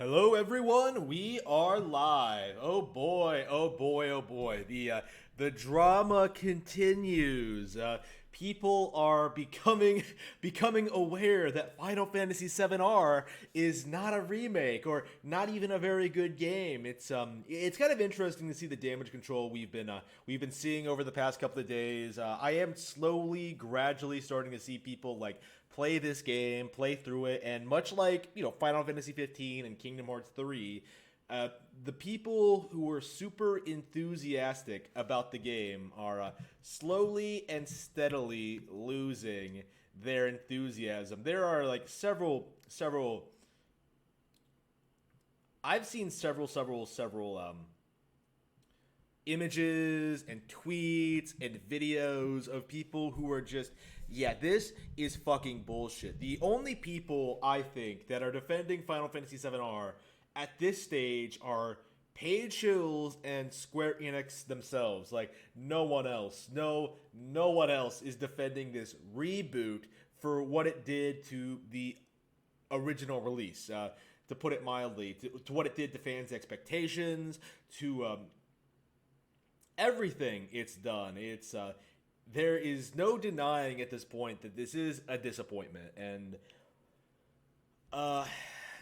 Hello, everyone. We are live. Oh boy! Oh boy! Oh boy! The drama continues. People are becoming aware that Final Fantasy VII R is not a remake or not even a very good game. It's kind of interesting to see the damage control we've been seeing over the past couple of days. I am slowly, gradually starting to see people like play this game, play through it, and much like Final Fantasy 15 and Kingdom Hearts 3, the people who were super enthusiastic about the game are slowly and steadily losing their enthusiasm. There are like several. I've seen several images and tweets and videos of people who are just, yeah, this is fucking bullshit. The only people I think that are defending Final Fantasy VII R at this stage are Paige Hills and Square Enix themselves. Like no one else. No one else is defending this reboot for what it did to the original release. To put it mildly, to what it did to fans' expectations, to everything it's done. There is no denying at this point that this is a disappointment, and uh,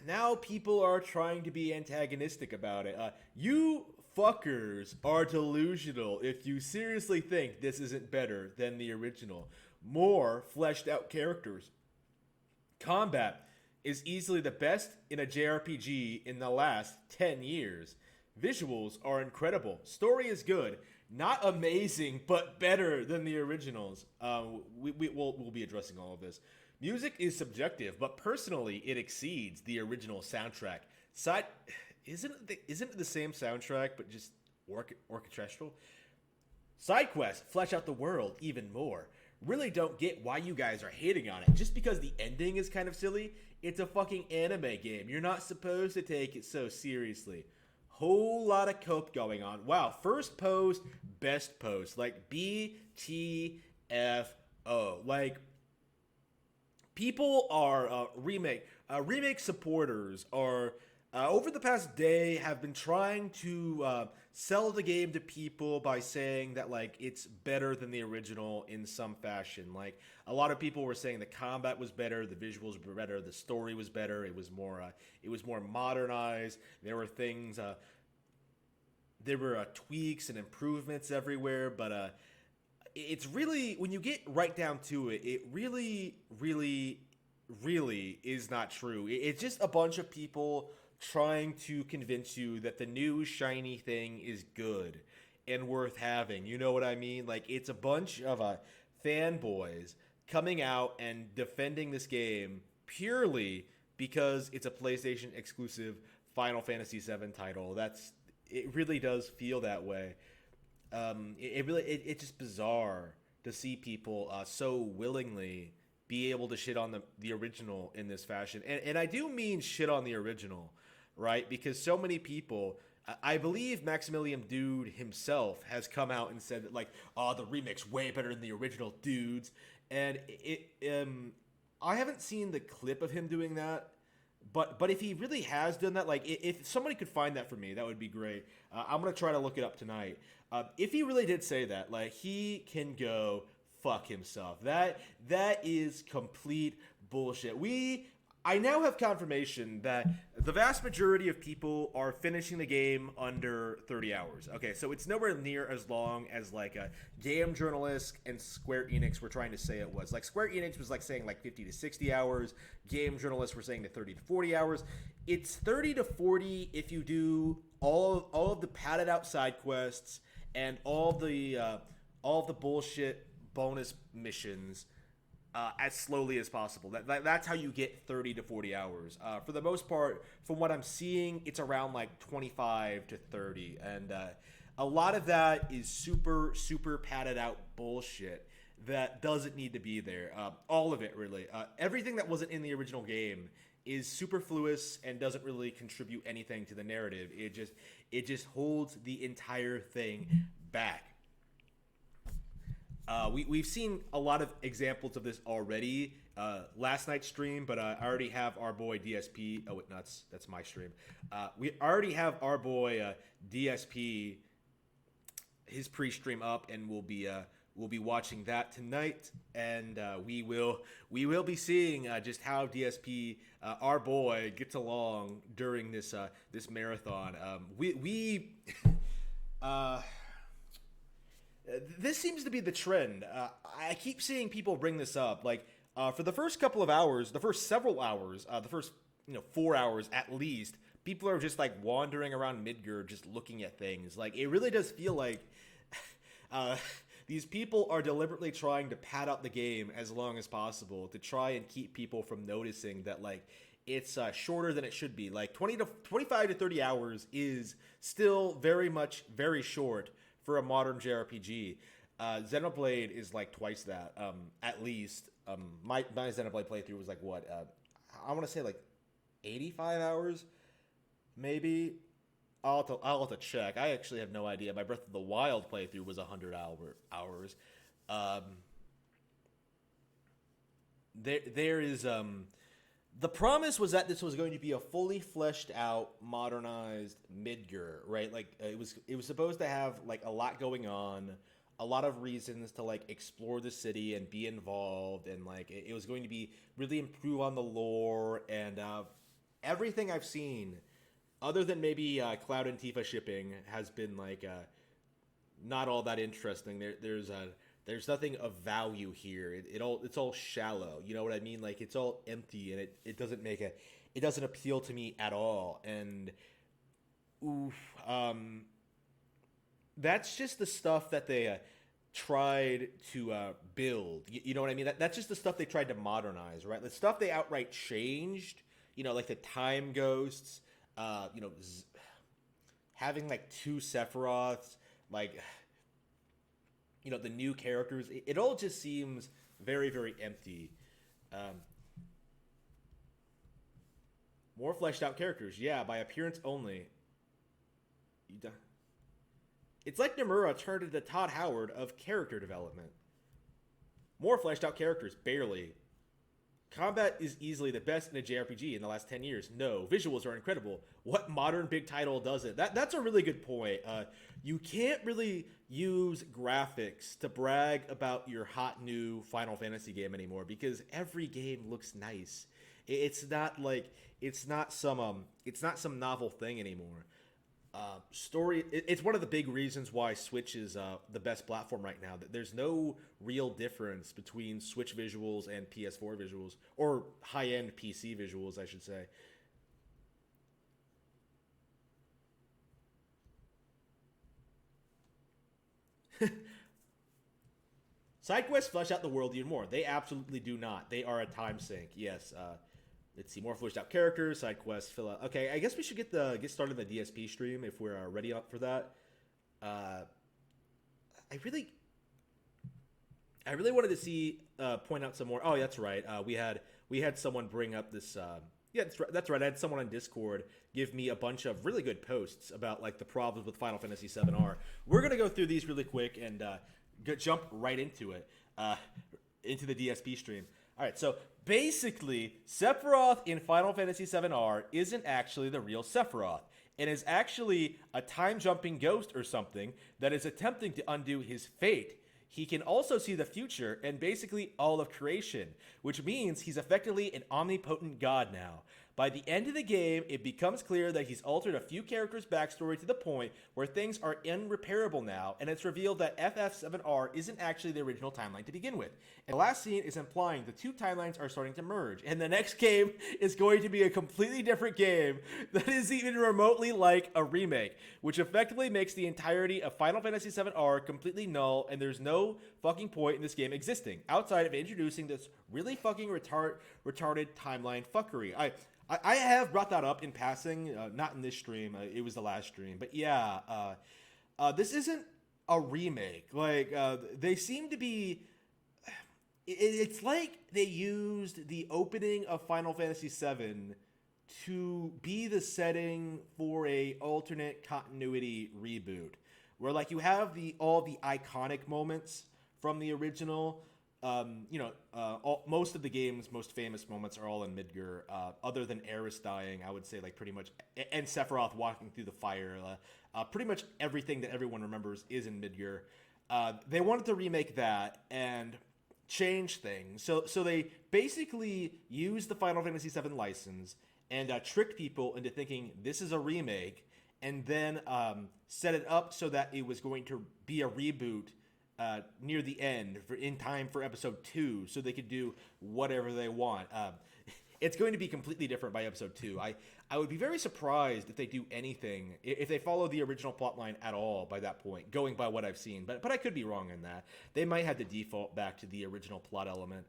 now people are trying to be antagonistic about it. You fuckers are delusional if you seriously think this isn't better than the original. More fleshed out characters. Combat is easily the best in a JRPG in the last 10 years. Visuals are incredible. Story is good. Not amazing, but better than the originals. We'll be addressing all of this. Music is subjective, but personally, it exceeds the original soundtrack. Side, isn't it the same soundtrack, but just orchestral? Side quests flesh out the world even more. Really don't get why you guys are hating on it. Just because the ending is kind of silly, it's a fucking anime game. You're not supposed to take it so seriously. Whole lot of cope going on. Wow, first post, best post. Like BTFO. Like people are remake supporters are over the past day have been trying to sell the game to people by saying that like it's better than the original in some fashion. Like a lot of people were saying the combat was better, the visuals were better, the story was better, it was more modernized. There were things there were tweaks and improvements everywhere, but it's really, when you get right down to it, it really is not true. It's just a bunch of people trying to convince you that the new shiny thing is good and worth having. You know what I mean? Like it's a bunch of fanboys coming out and defending this game purely because it's a PlayStation exclusive Final Fantasy VII title. It really does feel that way. It's just bizarre to see people so willingly be able to shit on the original in this fashion. And I do mean shit on the original, right? Because so many people, I believe Maximilian Dude himself has come out and said that, like, oh, the remake's way better than the original, dudes. And I haven't seen the clip of him doing that. But if he really has done that, like if somebody could find that for me, that would be great. I'm gonna try to look it up tonight. If he really did say that, like he can go fuck himself. That is complete bullshit. I now have confirmation that the vast majority of people are finishing the game under 30 hours. Okay, so it's nowhere near as long as like a game journalist and Square Enix were trying to say it was. Like Square Enix was like saying like 50 to 60 hours. Game journalists were saying the 30 to 40 hours. It's 30 to 40 if you do all of the padded out side quests and all of the bullshit bonus missions as slowly as possible. That's how you get 30 to 40 hours. For the most part, from what I'm seeing, it's around like 25 to 30. And a lot of that is super padded out bullshit that doesn't need to be there. All of it, really. Everything that wasn't in the original game is superfluous and doesn't really contribute anything to the narrative. It just holds the entire thing back. We've seen a lot of examples of this already last night's stream, but I already have our boy DSP. Oh wait, no, that's my stream. We already have our boy DSP, his pre-stream up, and we'll be watching that tonight, and we will be seeing just how DSP, our boy, gets along during this marathon. We this seems to be the trend. I keep seeing people bring this up, like for the first couple of hours, the first several hours, the first 4 hours at least. People are just like wandering around Midgard, just looking at things. Like it really does feel like these people are deliberately trying to pad out the game as long as possible to try and keep people from noticing that like it's shorter than it should be. Like 25 to 30 hours is still very short for a modern JRPG. Xenoblade is like twice that, at least. My Xenoblade playthrough was like what? I want to say like 85 hours, maybe. I'll have to check. I actually have no idea. My Breath of the Wild playthrough was 100 hours. There is the promise was that this was going to be a fully fleshed out, modernized Midgar, right? Like it was supposed to have like a lot going on, a lot of reasons to like explore the city and be involved, and like it was going to be really improve on the lore and everything I've seen. Other than maybe Cloud and Tifa shipping has been like not all that interesting. There's nothing of value here. It's all shallow. You know what I mean? Like it's all empty, and it doesn't appeal to me at all. And that's just the stuff that they tried to build. You know what I mean? That's just the stuff they tried to modernize, right? The stuff they outright changed. Like the time ghosts. Having like two Sephiroths, like the new characters, it all just seems very, very empty. More fleshed out characters, yeah, by appearance only. It's like Nomura turned into Todd Howard of character development. More fleshed out characters, barely. Combat is easily the best in a JRPG in the last 10 years. No, visuals are incredible. What modern big title doesn't? That's a really good point. You can't really use graphics to brag about your hot new Final Fantasy game anymore because every game looks nice. It's not some novel thing anymore. Story, it's one of the big reasons why Switch is the best platform right now. There's no real difference between Switch visuals and PS4 visuals, or high-end PC visuals, I should say. Side quests flesh out the world even more. They absolutely do not. They are a time sink. Yes. Let's see, more fleshed out characters, side quests, fill out. Okay, I guess we should get started in the DSP stream if we're ready up for that. I really wanted to see point out some more. Oh, that's right. We had someone bring up this. Yeah, that's right. I had someone on Discord give me a bunch of really good posts about like the problems with Final Fantasy VII-R. We're gonna go through these really quick and jump right into it, into the DSP stream. All right, so basically, Sephiroth in Final Fantasy VII-R isn't actually the real Sephiroth. It is actually a time-jumping ghost or something that is attempting to undo his fate. He can also see the future and basically all of creation, which means he's effectively an omnipotent god now. By the end of the game, it becomes clear that he's altered a few characters' backstory to the point where things are irreparable now, and it's revealed that FF7R isn't actually the original timeline to begin with. And the last scene is implying the two timelines are starting to merge, and the next game is going to be a completely different game that is even remotely like a remake, which effectively makes the entirety of Final Fantasy VII-R completely null, and there's no fucking point in this game existing, outside of introducing this really fucking retarded timeline fuckery. I have brought that up in passing, not in this stream. It was the last stream, but yeah, this isn't a remake. Like they seem to be. It's like they used the opening of Final Fantasy VII to be the setting for a alternate continuity reboot, where like you have all the iconic moments from the original. most of the game's most famous moments are all in Midgar. Other than Eris dying, I would say like pretty much, and Sephiroth walking through the fire. Pretty much everything that everyone remembers is in Midgar. They wanted to remake that and change things. So they basically used the Final Fantasy VII license and tricked people into thinking this is a remake, and then set it up so that it was going to be a reboot near the end in time for episode 2, so they could do whatever they want. It's going to be completely different by episode 2. I would be very surprised if they do anything, if they follow the original plotline at all by that point, going by what I've seen. But I could be wrong in that. They might have to default back to the original plot element.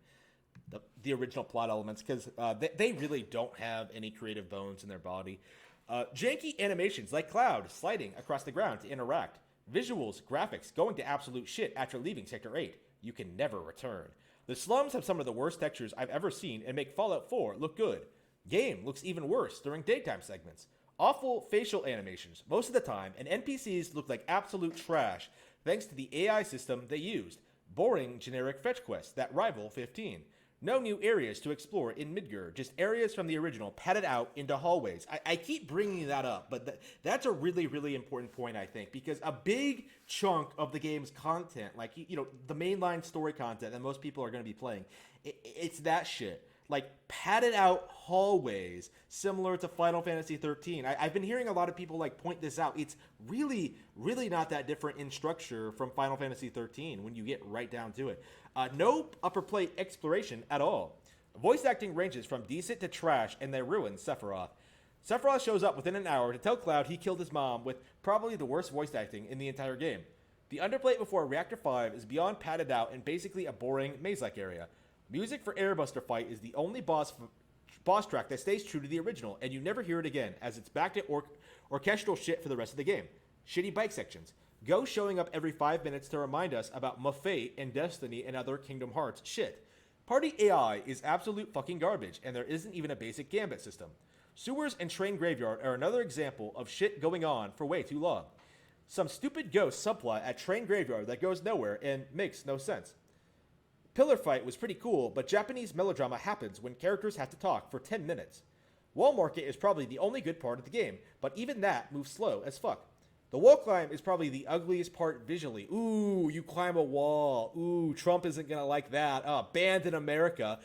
The original plot elements, because they really don't have any creative bones in their body. Janky animations like Cloud sliding across the ground to interact. Visuals, graphics going to absolute shit after leaving Sector 8. You can never return. The slums have some of the worst textures I've ever seen and make Fallout 4 look good. Game looks even worse during daytime segments. Awful facial animations most of the time, and NPCs look like absolute trash thanks to the AI system they used. Boring generic fetch quests that rival 15. No new areas to explore in Midgar, just areas from the original padded out into hallways. I keep bringing that up, but that's a really, really important point, I think, because a big chunk of the game's content, like, the mainline story content that most people are going to be playing, it's that shit. Like, padded out hallways similar to Final Fantasy 13. I've been hearing a lot of people, point this out. It's really, really not that different in structure from Final Fantasy 13 when you get right down to it. No upper plate exploration at all. Voice acting ranges from decent to trash, and they ruin Sephiroth. Sephiroth shows up within an hour to tell Cloud he killed his mom with probably the worst voice acting in the entire game. The underplate before Reactor 5 is beyond padded out and basically a boring maze-like area. Music for Airbuster Fight is the only boss track that stays true to the original, and you never hear it again, as it's back to orchestral shit for the rest of the game. Shitty bike sections. Ghost showing up every 5 minutes to remind us about Fate and Destiny and other Kingdom Hearts shit. Party AI is absolute fucking garbage, and there isn't even a basic gambit system. Sewers and Train Graveyard are another example of shit going on for way too long. Some stupid ghost subplot at Train Graveyard that goes nowhere and makes no sense. Pillar Fight was pretty cool, but Japanese melodrama happens when characters have to talk for 10 minutes. Wall Market is probably the only good part of the game, but even that moves slow as fuck. The wall climb is probably the ugliest part visually. Ooh, you climb a wall. Ooh, Trump isn't gonna like that. Banned in America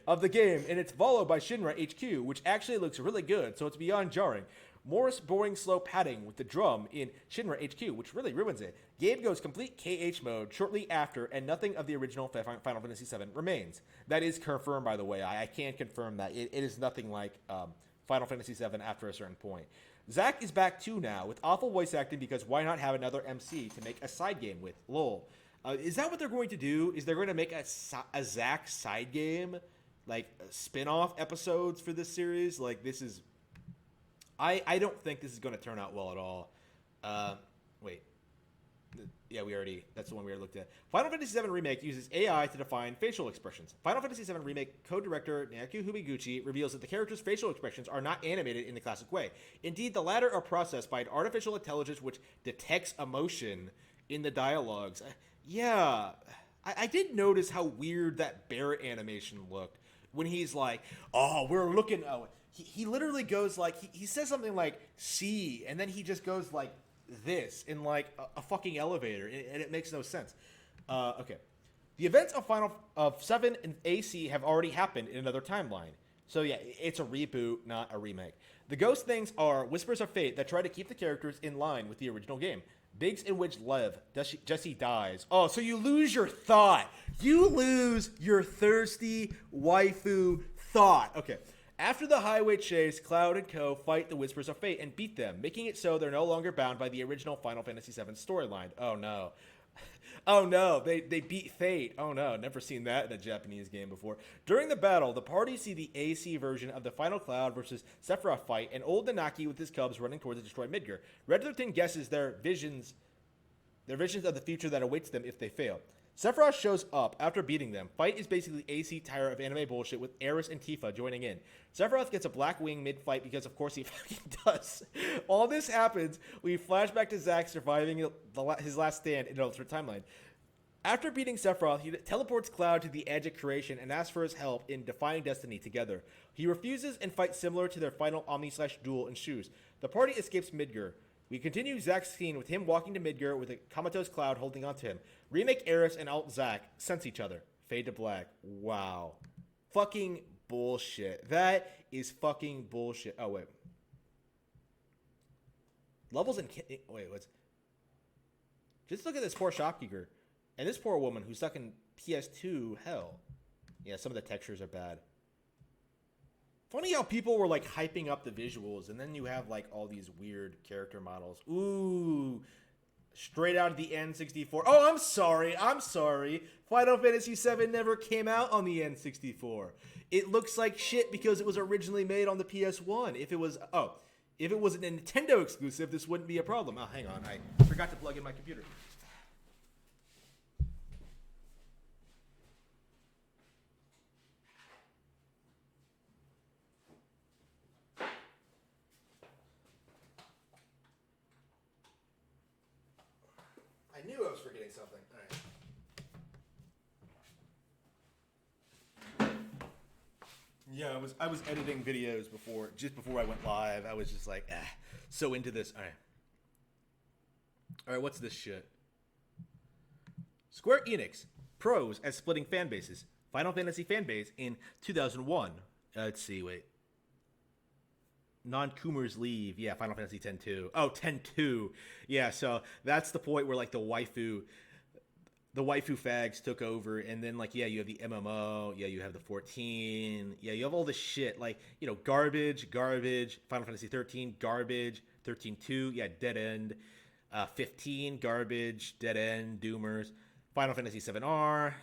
of the game, and it's followed by Shinra HQ, which actually looks really good, so it's beyond jarring. Morris boring slow padding with the drum in Shinra HQ, which really ruins it. Game goes complete KH mode shortly after, and nothing of the original Final Fantasy VII remains. That is confirmed, by the way. I can confirm that. It is nothing like Final Fantasy VII after a certain point. Zack is back too now, with awful voice acting, because why not have another MC to make a side game with? Lol. Is that what they're going to do? Is they're going to make a Zack side game? Like, spin-off episodes for this series? Like, this is... I don't think this is going to turn out well at all. Wait. Yeah, that's the one we already looked at. Final Fantasy VII Remake uses AI to define facial expressions. Final Fantasy VII Remake co-director Naoki Hibiguchi reveals that the characters' facial expressions are not animated in the classic way. Indeed, the latter are processed by an artificial intelligence which detects emotion in the dialogues. Yeah, I did notice how weird that Barrett animation looked when he's like, we're looking... He literally goes he says something like "see," and then he just goes like this in like a fucking elevator, and it makes no sense. Okay, the events of 7 and AC have already happened in another timeline, so yeah, it's a reboot, not a remake. The ghost things are whispers of fate that try to keep the characters in line with the original game. Bigs in which Lev, Jesse dies. Oh, so you lose your thought. You lose your thirsty waifu thought. Okay. After the highway chase, Cloud and Co. fight the Whispers of Fate and beat them, making it so they're no longer bound by the original Final Fantasy VII storyline. Oh no. Oh no, they beat Fate. Oh no, never seen that in a Japanese game before. During the battle, the party see the AC version of the final Cloud versus Sephiroth fight, and old Nanaki with his cubs running towards the destroyed Midgar. Red 13 guesses their visions of the future that awaits them if they fail. Sephiroth shows up after beating them. Fight is basically AC tier of anime bullshit with Eris and Tifa joining in. Sephiroth gets a black wing mid-fight because of course he fucking does. All this happens, we flash back to Zack surviving his last stand in an alternate timeline. After beating Sephiroth, he teleports Cloud to the edge of creation and asks for his help in defying destiny together. He refuses and fights similar to their final Omni/duel ensues. The party escapes Midgar. We continue Zack's scene with him walking to Midgar with a comatose Cloud holding onto him. Remake Eris and Alt Zack sense each other. Fade to black. Wow. Fucking bullshit. That is fucking bullshit. Oh, wait. Levels in... Wait, what's... Just look at this poor shopkeeper. And this poor woman who's stuck in PS2 hell. Yeah, some of the textures are bad. Funny how people were, like, hyping up the visuals, and then you have, like, all these weird character models. Ooh. Straight out of the N64. Oh, I'm sorry. Final Fantasy VII never came out on the N64. It looks like shit because it was originally made on the PS1. If it was a Nintendo exclusive, this wouldn't be a problem. Oh, hang on. I forgot to plug in my computer. I knew I was forgetting something. All right. Yeah, I was editing videos just before I went live. I was just like, so into this. All right, what's this shit? Square Enix pros at splitting fan bases. Final Fantasy fan base in 2001. Let's see, wait. Non-Coomers leave. Yeah, Final Fantasy X-2. Oh, X-2. Yeah, so that's the point where, like, the waifu fags took over, and then, like, yeah, you have the MMO, yeah, you have the 14, yeah, you have all this shit, like, you know, garbage, Final Fantasy 13, garbage, 13-2, yeah, dead end, 15, garbage, dead end, doomers, Final Fantasy 7R.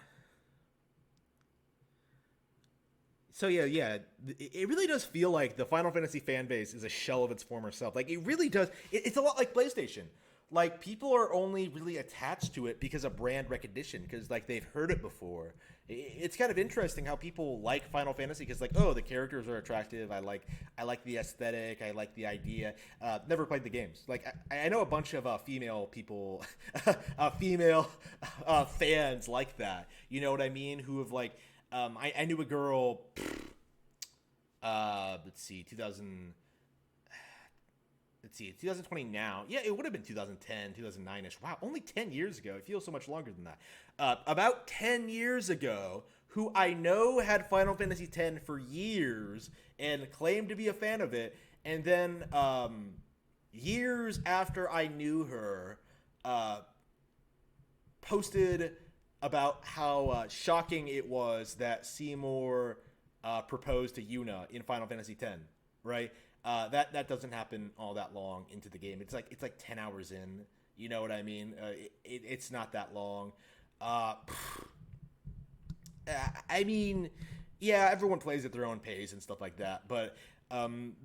So yeah, it really does feel like the Final Fantasy fan base is a shell of its former self. Like, it really does. It's a lot like PlayStation. Like, people are only really attached to it because of brand recognition, because, like, they've heard it before. It's kind of interesting how people like Final Fantasy because, like, oh, the characters are attractive. I like the aesthetic. I like the idea. Never played the games. Like, I know a bunch of female people, female fans like that. You know what I mean? Who have, like, I knew a girl, let's see, 2020 now. Yeah, it would have been 2010, 2009-ish. Wow, only 10 years ago. It feels so much longer than that. About 10 years ago, who I know had Final Fantasy X for years and claimed to be a fan of it. And then years after I knew her, posted about how shocking it was that Seymour proposed to Yuna in Final Fantasy X, right? That doesn't happen all that long into the game. It's like 10 hours in. You know what I mean? It's not that long. I mean, yeah, everyone plays at their own pace and stuff like that, but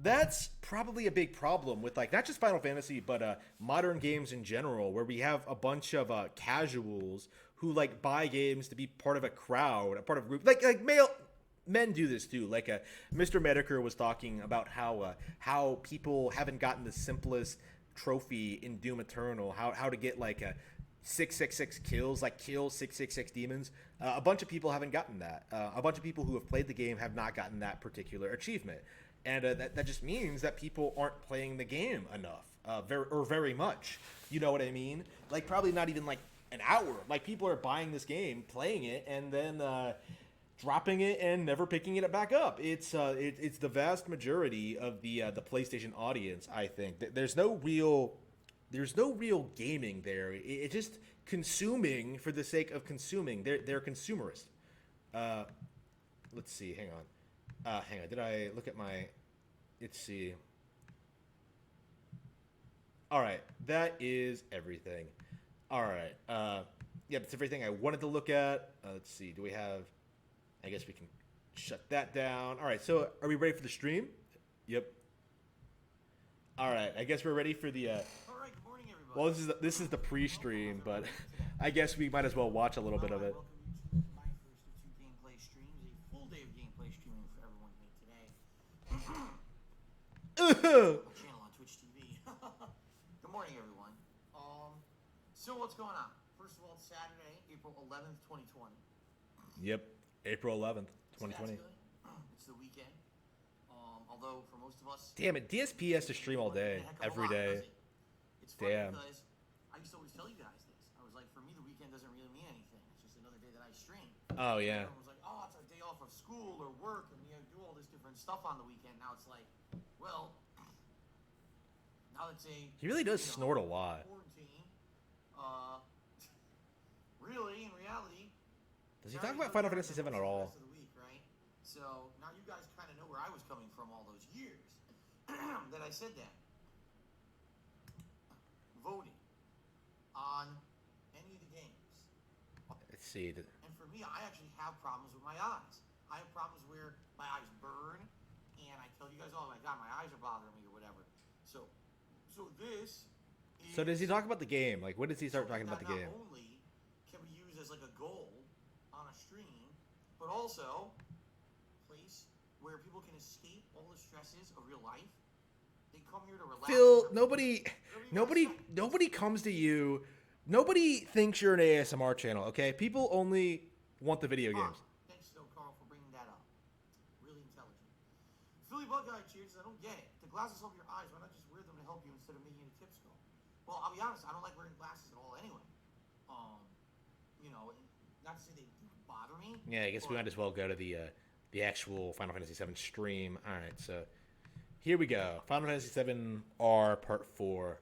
that's probably a big problem with, like, not just Final Fantasy, but modern games in general, where we have a bunch of casuals who, like, buy games to be part of a crowd, a part of a group. Like men do this too. Like, Mr. Medicare was talking about how people haven't gotten the simplest trophy in Doom Eternal, how to get, like, a 666 kills, like kill 666 demons. A bunch of people haven't gotten that. A bunch of people who have played the game have not gotten that particular achievement. And that just means that people aren't playing the game enough, very much. You know what I mean? Like, probably not even, like, an hour. Like, people are buying this game, playing it, and then dropping it and never picking it back up. It's the vast majority of the PlayStation audience, I think. There's no real gaming there. It's just consuming for the sake of consuming. They're consumerist. Let's see. Hang on. Did I look at my? Let's see. All right, that is everything. All right. Yeah, that's everything I wanted to look at. Let's see. Do we have? I guess we can shut that down. All right. So, are we ready for the stream? Yep. All right. I guess we're ready for the. All right. Good morning, everybody. Well, this is the pre-stream, but I guess we might as well watch a little bit of it. Welcome you to my first of two gameplay streams, a full day of gameplay streaming for everyone here today. Channel on Twitch TV. Good morning, everyone. So what's going on? First of all, it's Saturday, April 11th, 2020. Yep, April 11th, So that's 2020. good. It's the weekend. Although for most of us, Damn it, DSP has to stream all day, every day. It's funny Damn. because I used to always tell you guys this. I was like, for me, the weekend doesn't really mean anything. It's just another day that I stream. Oh yeah. Everyone was like, oh, it's a day off of school or work, and we do all this different stuff on the weekend. Now it's like, well, now it's a He really does snort a lot. quarantine. Really, in reality, Does he talk about Final Fantasy VII at all? the rest of the week, right? So now you guys kind of know where I was coming from all those years that I said that. Voting on any of the games. Let's see. And for me, I actually have problems with my eyes. I have problems where my eyes burn, and I tell you guys, oh my god, my eyes are bothering me or whatever. So this. So does he talk about the game? Like, when does he start talking about the game? Not only can we use as like a goal on a stream, but also place where people can escape all the stresses of real life. They come here to relax. Phil, nobody comes to you. Nobody thinks you're an ASMR channel, okay? People only want the video games. Thanks, though, Carl, for bringing that up. Really intelligent. Philly Buckeye cheers. I don't get it. The glasses over your eyes. Why not just wear them to help you instead of making it a tip skull? Well, I'll be honest. I don't like wearing glasses at all anyway. Not to say they bother me. Yeah, I guess we might as well go to the actual Final Fantasy VII stream. All right, so here we go. Final Fantasy VII R Part 4.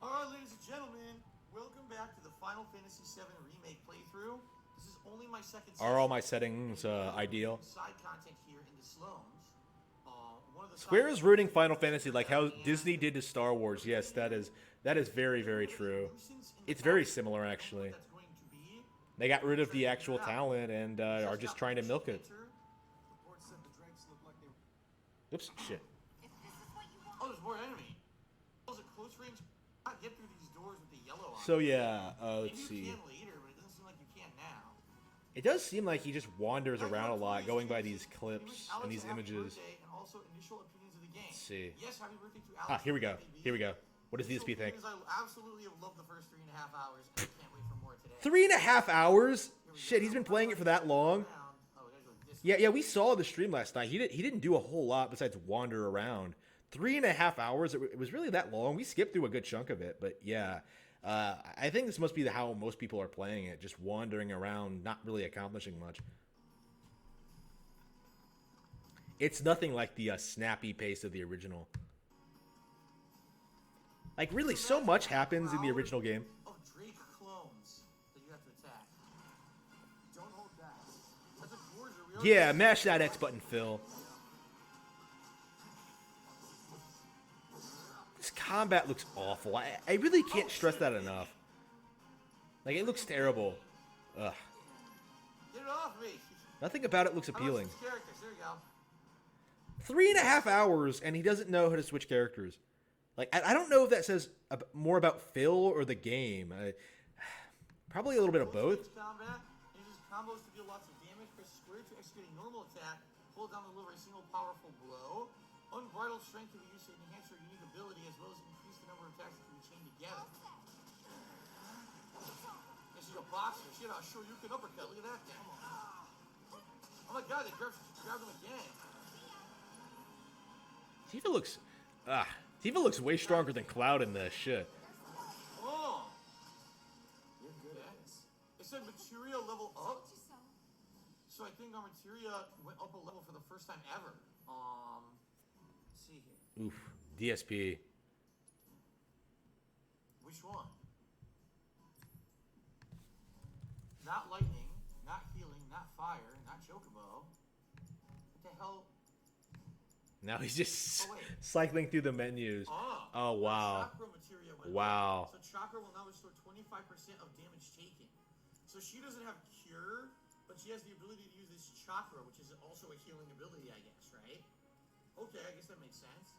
All right, ladies and gentlemen, welcome back to the Final Fantasy VII Remake playthrough. This is only my second Are all my settings ideal? side content here in the Sloans. Square is rooting Final Fantasy like how Disney did to Star Wars. Yes, that is very, very true. It's very similar, actually. They got rid of the actual talent and are just trying to milk it. Oops, shit. Oh, there's more enemy. Those are close range. I get through these doors with the yellow on. So yeah, let's You see. can later, but it doesn't seem like you can now. It does seem like he just wanders around a lot, going by these clips and these images. And also initial opinions of the game. Let's see. Yes, happy birthday to Alex. Here we go. Here we go. What does DSP think? I absolutely have loved the first 3.5 hours, and I can't wait for more today. 3.5 hours? Shit, he's been playing it for that long. Oh, we gotta go this Yeah, we saw the stream last night. He didn't do a whole lot besides wander around. 3.5 hours. It was really that long. We skipped through a good chunk of it, but yeah, I think this must be how most people are playing it, just wandering around, not really accomplishing much. It's nothing like the snappy pace of the original. Like really, so much happens in the original game. of Drake clones that you have to attack. Don't hold back. That's a gorger. We already Yeah, mash that X button, Phil. This combat looks awful. I really can't stress that enough. Like, it looks terrible. Ugh. Get it off me. Nothing about it looks How do I appealing. switch characters? There you go. 3.5 hours, and he doesn't know how to switch characters. Like, I don't know if that says more about Phil or the game. Probably a little bit of both. Combat uses combos to deal lots of damage. Press square to execute a normal attack. Hold down to deliver a single powerful blow. Unbridled strength can be used to enhance your unique ability as well as increase the number of attacks that can be chained together. This is a boxer. Shit, I'll show you can uppercut. Look at that thing. Oh my god, they grabbed him again. Tifa looks way stronger than Cloud in this shit. Oh. You're good at this. It said materia level up. So I think our materia went up a level for the first time ever. Let's see here. Oof. DSP. Which one? Not lightning, not healing, not fire, not chocobo. What the hell? Now he's just Oh, wait. cycling through the menus. Oh, wow. Chakra materia went Wow. up. So chakra will now restore 25% of damage taken. So she doesn't have cure, but she has the ability to use this chakra, which is also a healing ability, I guess, right? Okay, I guess that makes sense.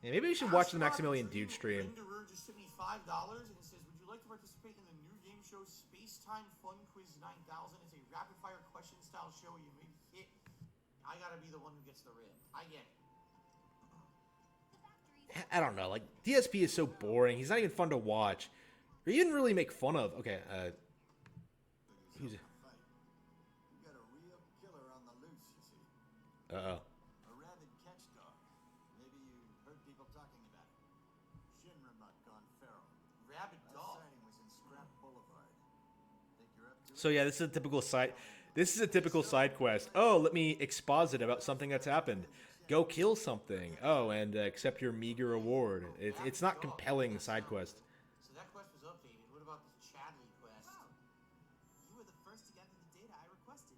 Yeah, maybe we should watch the Maximilian Dude stream. Renderer just sent me $5 and it says, "Would you like to participate in the new game show Space Time Fun Quiz 9000? It's a rapid fire question style show where you may hit. I gotta be the one who gets the rib. I get it." I don't know. Like DSP is so boring. He's not even fun to watch. Or even really make fun of. Okay. He's. You got a real killer on the loose, you see. Uh oh. A rabid catch dog. Maybe you heard people talking about it. Shinra mutt gone feral. Rabid Last dog. sighting was in Scrap Boulevard. Think you're up to So yeah, this is a typical side. This is a typical side quest. Oh, let me exposit about something that's happened. Go kill something. Oh, and accept your meager reward. It's not compelling side quest. So that quest was updated. What about the Chadley quest? Oh, you were the first to gather the data I requested.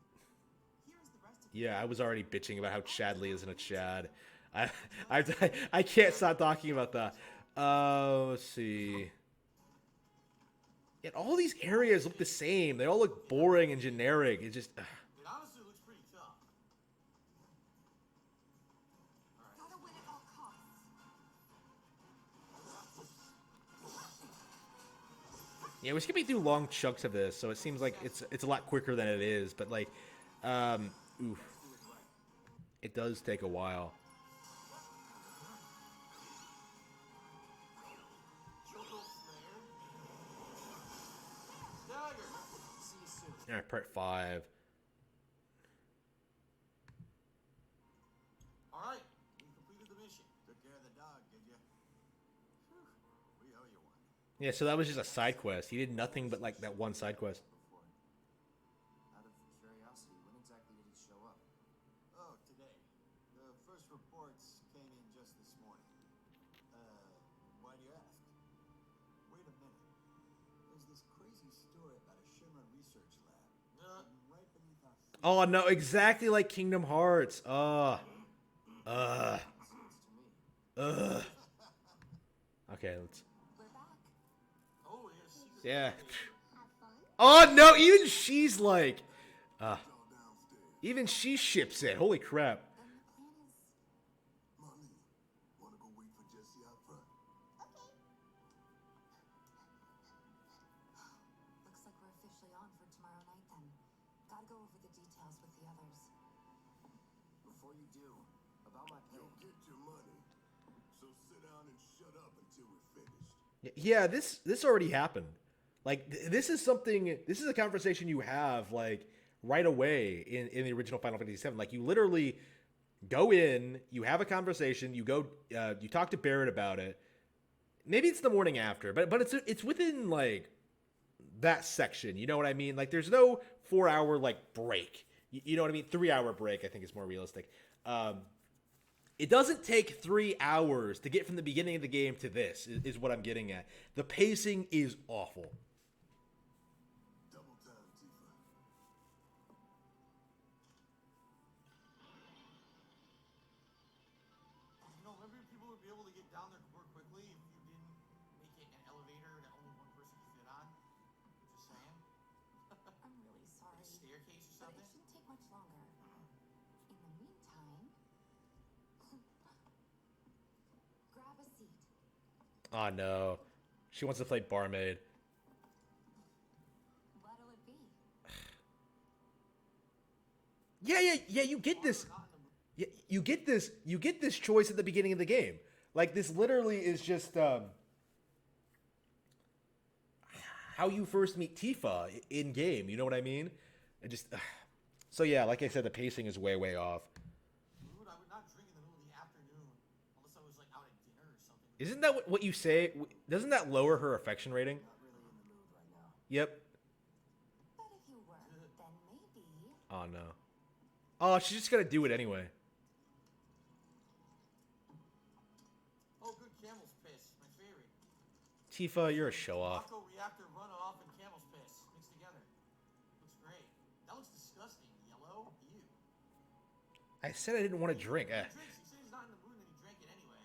Here is the rest of the Yeah, I was already bitching about how Chadley isn't a Chad. I can't stop talking about that. Let's see. Yet all these areas look the same. They all look boring and generic. It's just. It honestly looks pretty tough. gotta win at all costs. Yeah, we're skipping through long chunks of this, so it seems like it's a lot quicker than it is. But like, oof, it does take a while. Choco Slayer. Stagger. See you soon. All right, part 5. All right, we completed the mission. Took care of the dog, did you? Whew. We owe you one. Yeah, so that was just a side quest. He did nothing but like that one side quest. Before. Out of curiosity, when exactly did he show up? Oh, today. The first reports came in just this morning. Why do you ask? Wait a minute. There's this crazy story about a Shinra research lab. hidden right beneath our feet. Oh no, exactly like Kingdom Hearts. Seems to me. Okay, let's. We're back. Oh, there's secret. Yeah. Have fun? Oh no, even she's like, All downstairs. even she ships it. Holy crap. Then the plan is. Molly, wanna go wait for Jesse out front? Okay. Looks like we're officially on for tomorrow night then. Gotta go over the details with the others. Before you do, about my pay. You'll get your money. So sit down and shut up until we're finished. Yeah, this already happened. Like this is something. This is a conversation you have like right away in the original Final Fantasy VII. Like you literally go in, you have a conversation, you go, you talk to Barrett about it. Maybe it's the morning after, but it's within like that section. You know what I mean? Like there's no 4-hour like break. You know what I mean? 3-hour break I think is more realistic. It doesn't take 3 hours to get from the beginning of the game to this, is what I'm getting at. The pacing is awful. Double time, Tifa. You know, remember people would be able to get down there more quickly if you didn't make it an elevator that only one person could fit on? Just saying. I'm really sorry. Like a staircase or But something? it shouldn't take much longer. In the meantime, grab a seat. Oh no. She wants to play barmaid. What'll it be? Yeah, you get this. Yeah, you get this choice at the beginning of the game. Like this literally is just how you first meet Tifa in game, you know what I mean? It just so yeah, like I said, the pacing is way off. Dude, I would not drink in the middle of the afternoon unless I was like out at dinner or something. Isn't that what you say? Doesn't that lower her affection rating? Not really in the mood right now. Yep. But if you were, then maybe. Oh no. Oh, she's just gonna do it anyway. Oh, good camel's piss. My favorite. Tifa, you're a show off. Aqua reactor runoff and camel's piss mixed together. Looks great. That looks disgusting. Yellow? Ew. I said I didn't want to drink. He drinks. He said he's not in the mood and he drank it anyway.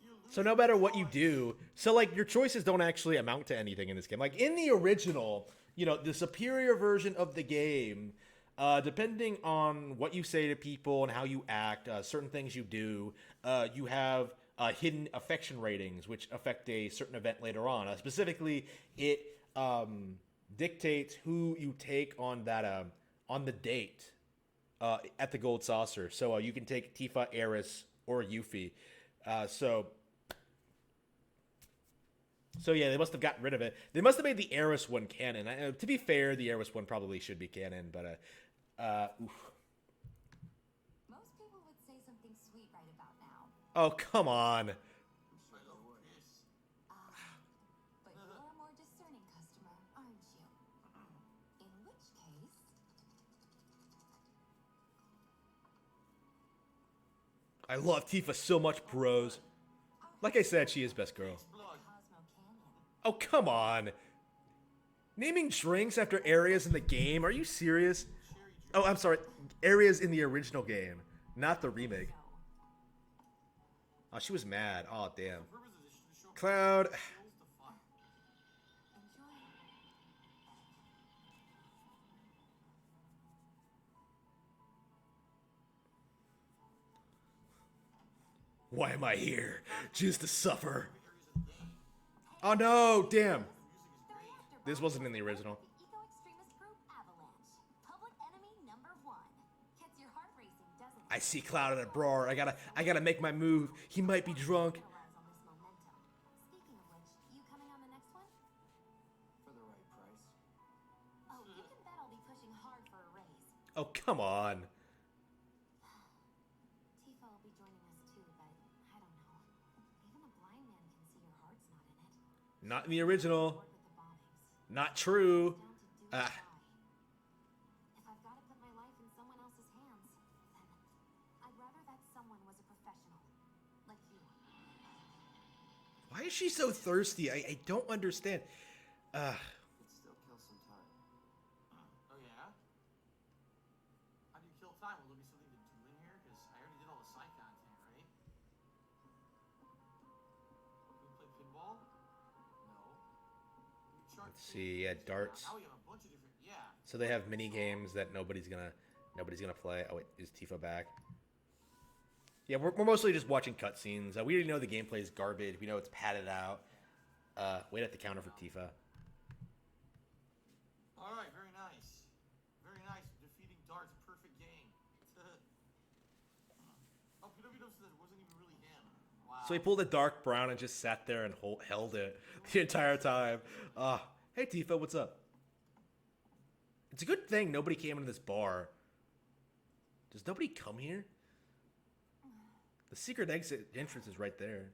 You lose So no your matter what you choice. do, so like your choices don't actually amount to anything in this game. Like in the original, you know, the superior version of the game, depending on what you say to people and how you act, certain things you do, you have hidden affection ratings, which affect a certain event later on. Specifically, it dictates who you take on that on the date at the Gold Saucer. So you can take Tifa, Eris, or Yuffie. So So yeah, they must have gotten rid of it. They must have made the Eris one canon. To be fair, the Eris one probably should be canon, but oof. Most people would say something sweet right about now. Oh, come on. I love piss. But you're a more discerning customer, aren't you? In which case, I love Tifa so much, bros. Like I said, she is best girl. Blood. Cosmo Canyon. Oh, come on. Naming drinks after areas in the game? Are you serious? Cherry drink. Oh, I'm sorry. Areas in the original game, not the remake. So, Oh, she was mad. Oh, damn. The purpose of this is to show Cloud. skills to fuck. enjoy. Why am I here? Just to suffer. Areas of the game. Oh, no. Damn. The music is great. This wasn't in the original. The eco-extremist group Avalanche. Public enemy number 1. Gets your heart racing, doesn't it? I see Cloud at a bar. I gotta make my move. He might be drunk. Capitalize on this momentum. Speaking of which, you coming on the next one? For the right price. Oh, you can bet I'll be pushing hard for a raise. Oh, come on. Tifa will be joining us too, but I don't know. Even a blind man can see your heart's not in it. Not in the original. Bored with the bombings. Not true. Down to do or Ah. die. If I've got to put my life in someone else's hands, then I'd rather that someone was a professional, like you. Why is she so thirsty? I don't understand. It still kills some time. Oh yeah? How do you kill time? Will there be something to do in here? Because I already did all the side content, right? Can we play pinball? No. You charge Let's see, yeah, darts. Now we have a bunch of different. Yeah. So they have mini games that nobody's gonna play. Oh wait, is Tifa back? Yeah, we're mostly just watching cutscenes. We already know the gameplay is garbage. We know it's padded out. Wait at the counter for Tifa. All right. Very nice. Very nice. Defeating darts. Perfect game. Oh, PW said it wasn't even really him. Wow. So he pulled a dark brown and just sat there and held it the entire time. Hey Tifa, what's up? It's a good thing nobody came into this bar. Does nobody come here? The secret exit entrance is right there.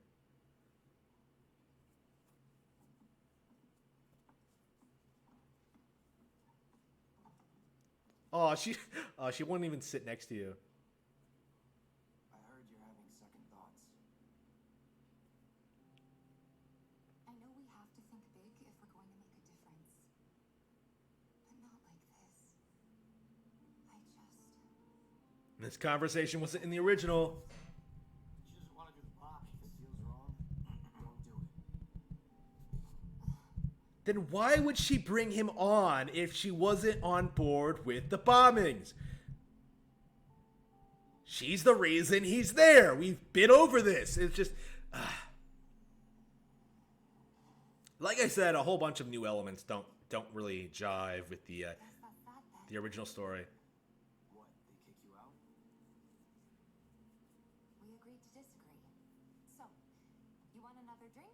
Oh, she wouldn't even sit next to you. I heard you're having second thoughts. I know we have to think big if we're going to make a difference. But not like this. This conversation wasn't in the original. She doesn't want to do the bombing. If it feels wrong, don't do it. Then why would she bring him on if she wasn't on board with the bombings? She's the reason he's there. We've been over this. It's just... Like I said, a whole bunch of new elements don't really jive with the Guess that's that then. the original story. What, they kick you out? We agreed to disagree. So, you want another drink?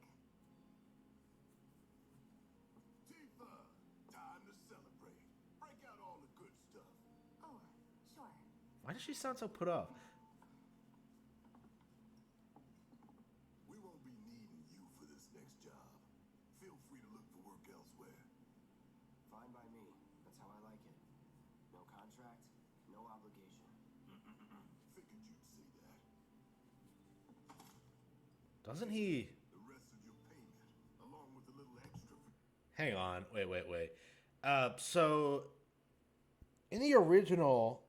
Tifa, time to celebrate. Break out all the good stuff. Oh, sure. Why does she sound so put off? We won't be needing you for this next job. Feel free to look for work elsewhere. Fine by me. That's how I like it. No contract, no obligation. Figured you'd say that. Doesn't he... The rest of your payment, along with a little extra for... Hang on. Wait. So... In the original,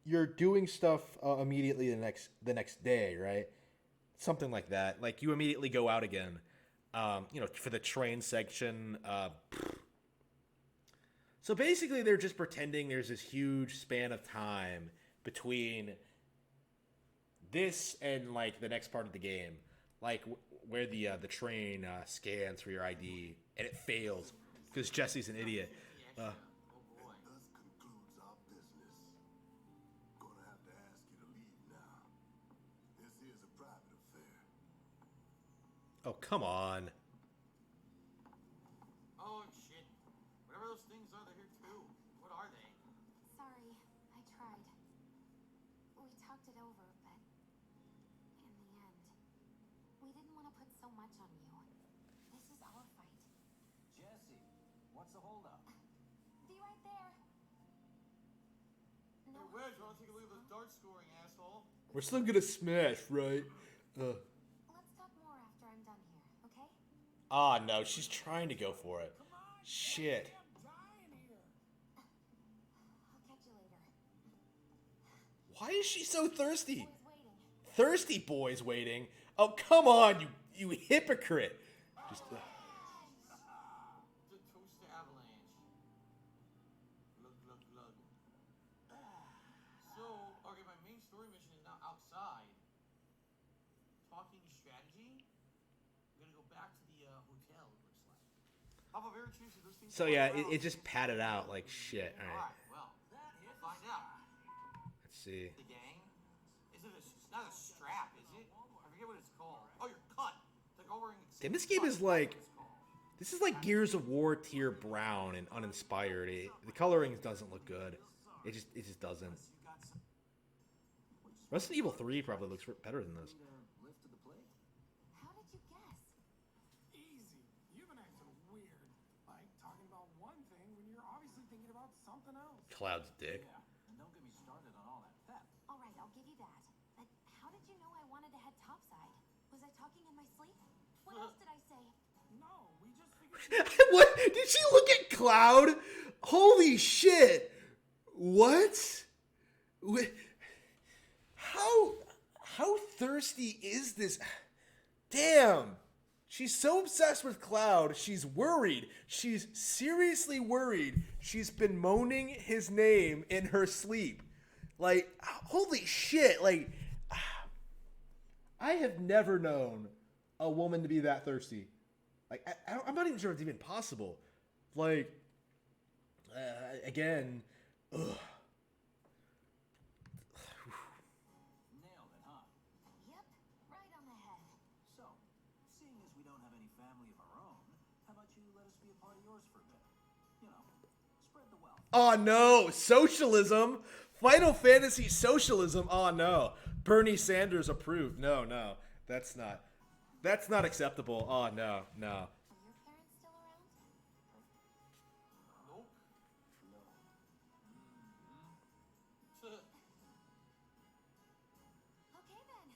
you're doing stuff immediately the next day, right? Something like that. Like, you immediately go out again. For the train section. So basically, they're just pretending there's this huge span of time between this and like the next part of the game, like where the train scans for your ID and it fails because Jesse's an idiot. Oh boy. And thus concludes our business. Gonna have to ask you to leave now. This is a private affair. Oh, come on. those things are there here too. What are they? Sorry, I tried. We talked it over, but in the end, we didn't want to put so much on you. This is our fight. Jesse, what's the holdup? Be right there. No. Hey, Wedge, wanna take a look at this dart scoring, asshole? We're still gonna smash, right? Let's talk more after I'm done here, okay? Ah, no, she's trying to go for it. Shit. I'll catch you later. Why is she so thirsty? Boys waiting. Thirsty boys waiting. Oh, come on, you hypocrite. Just. The toaster avalanche. Glug, glug, glug. So, okay, my main story mission is now outside. Talking strategy. I'm gonna go back to the hotel, it looks like. How about very choosy those things? So yeah, it just padded out like shit. All right, Alright, well, we'll find out. let's see. The gang? It's not a strap, is it? I forget what it's called. Oh, you're cut. It's like over in Damn, this game is like. This is like Gears of War tier brown and uninspired. The coloring doesn't look good. It just doesn't. Resident Evil 3 probably looks better than this. Lift to the plate? How did you guess? Easy. You've been acting weird. Like talking about one thing when you're obviously thinking about something else. Cloud's dick. Yeah, and don't get me started on all that pep. All right, I'll give you that. But how did you know I wanted to head topside? Was I talking in my sleep? What else did I say? No, we just figured. What? Did she look at Cloud? Holy shit! What? How thirsty is this? Damn! She's so obsessed with Cloud. She's worried. She's seriously worried. She's been moaning his name in her sleep. Like, holy shit! Like, I have never known a woman to be that thirsty. Like, I'm not even sure it's even possible. Like, again, ugh. Nailed it, huh? Yep, right on the head. So, seeing as we don't have any family of our own, how about you let us be a part of yours for a bit? You know, spread the wealth. Oh no, socialism, Final Fantasy socialism. Oh no, Bernie Sanders approved. No, that's not acceptable. Oh no. Are your parents still around? Nope. Okay then.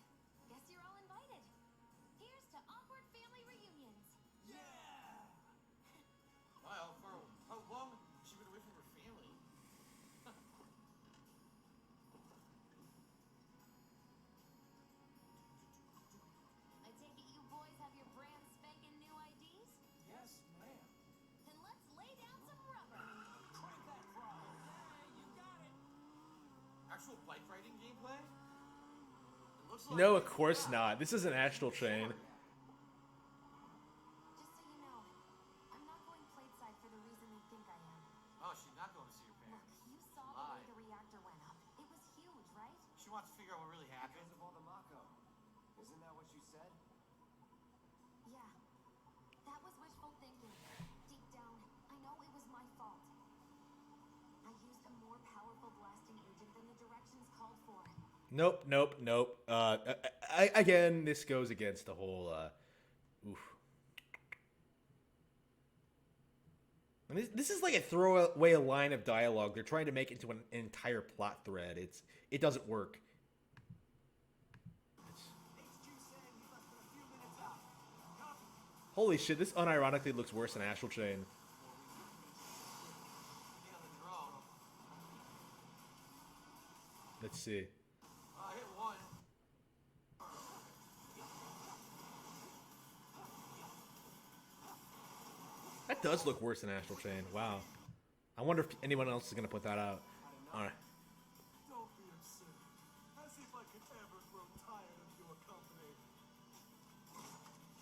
Guess you're all invited. Here's to awkward family reunions. Wow, for how long has she been away from her family? I take it you boys have your brand spanking new IDs? Yes, ma'am. Then let's lay down some rubber. Crank that throttle. You got it. Actual bike riding gameplay? It looks like No, of course not. This is an astral chain. Just so you know, I'm not going plateside for the reason they think I am. Oh, she's not going to see her Look, parents. you saw the way the reactor went up. It was huge, right? She wants to figure out what really happened. Because of all the Mako. Isn't that what you said? Yeah. That was wishful thinking. Deep down, I know it was my fault. I used a more powerful blasting agent than the directions called for. Nope. Again, this goes against the whole. Oof. I mean, this is like a throwaway line of dialogue. They're trying to make it into an entire plot thread. It doesn't work. Holy shit! This unironically looks worse than Astral Chain. Yeah, the drone. Let's see. I hit one. That does look worse than Astral Chain. Wow. I wonder if anyone else is gonna put that out. All right. Don't be absurd. As if I could ever grow tired of your company.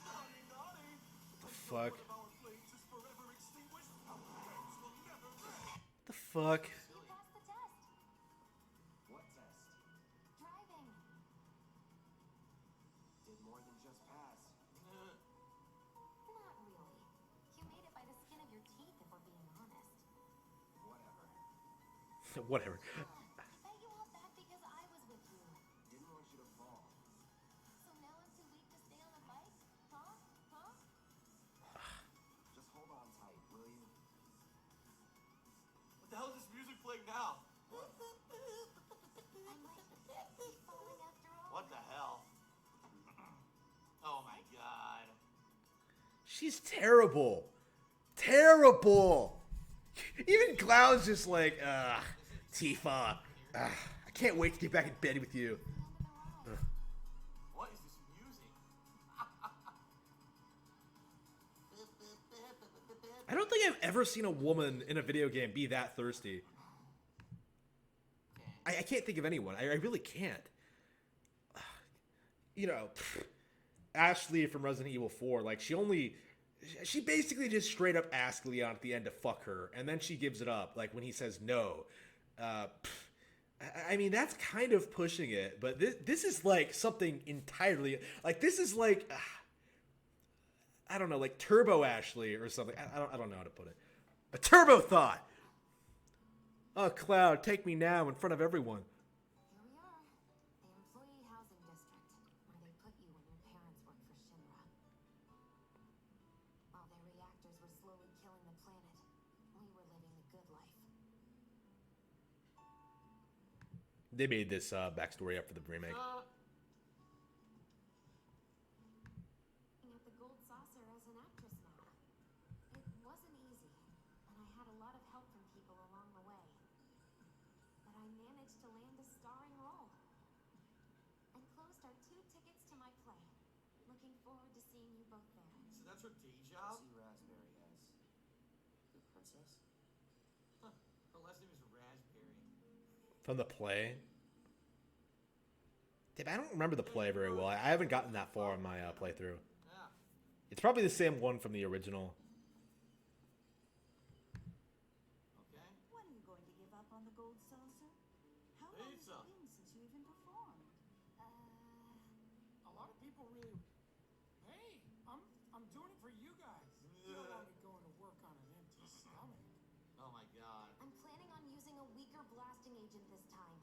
Naughty, naughty. The fuck? One of our flames is forever extinguished. Our flames will never burn. The fuck? You passed the test. What test? Driving. Did more than just pass. Not really. You made it by the skin of your teeth, if we're being honest. Whatever. I bet you want that because I was with you. Didn't want you to fall. So now I'm too weak to stay on the bike? Huh? Huh? Just hold on tight, will you? What the hell is this music playing now? I might be falling after all. What the hell? Oh my god. She's terrible. Terrible. Even Cloud's just like, Tifa. I can't wait to get back in bed with you. What is this music? I don't think I've ever seen a woman in a video game be that thirsty. I can't think of anyone. I really can't. You know, Ashley from Resident Evil 4, like, she basically just straight up asks Leon at the end to fuck her, and then she gives it up, like, when he says no. I mean, that's kind of pushing it, but this is, like, something entirely, like, this is, like, I don't know, like Turbo Ashley or something. I don't know how to put it. A Turbo Thought! Oh, Cloud, take me now in front of everyone. Here we are. The employee housing district, where they put you when your parents worked for Shinra. While their reactors were slowly killing the planet, we were living the good life. They made this backstory up for the remake. At the Gold Saucer as an actress now. It wasn't easy, and I had a lot of help from people along the way. But I managed to land a starring role. And closed our 2 tickets to my play. Looking forward to seeing you both there. So that's her day job? See Raspberry as the princess? Huh. Her last name is Raspberry. From the play? Damn, I don't remember the play very well. I haven't gotten that far in my playthrough. Yeah. It's probably the same one from the original. Okay. When are you going to give up on the Gold Saucer? How long has it Pizza. been since you even performed? A lot of people really. Hey, I'm doing it for you guys. You don't want me going to work on an empty stomach. Oh my god. I'm planning on using a weaker blasting agent this time.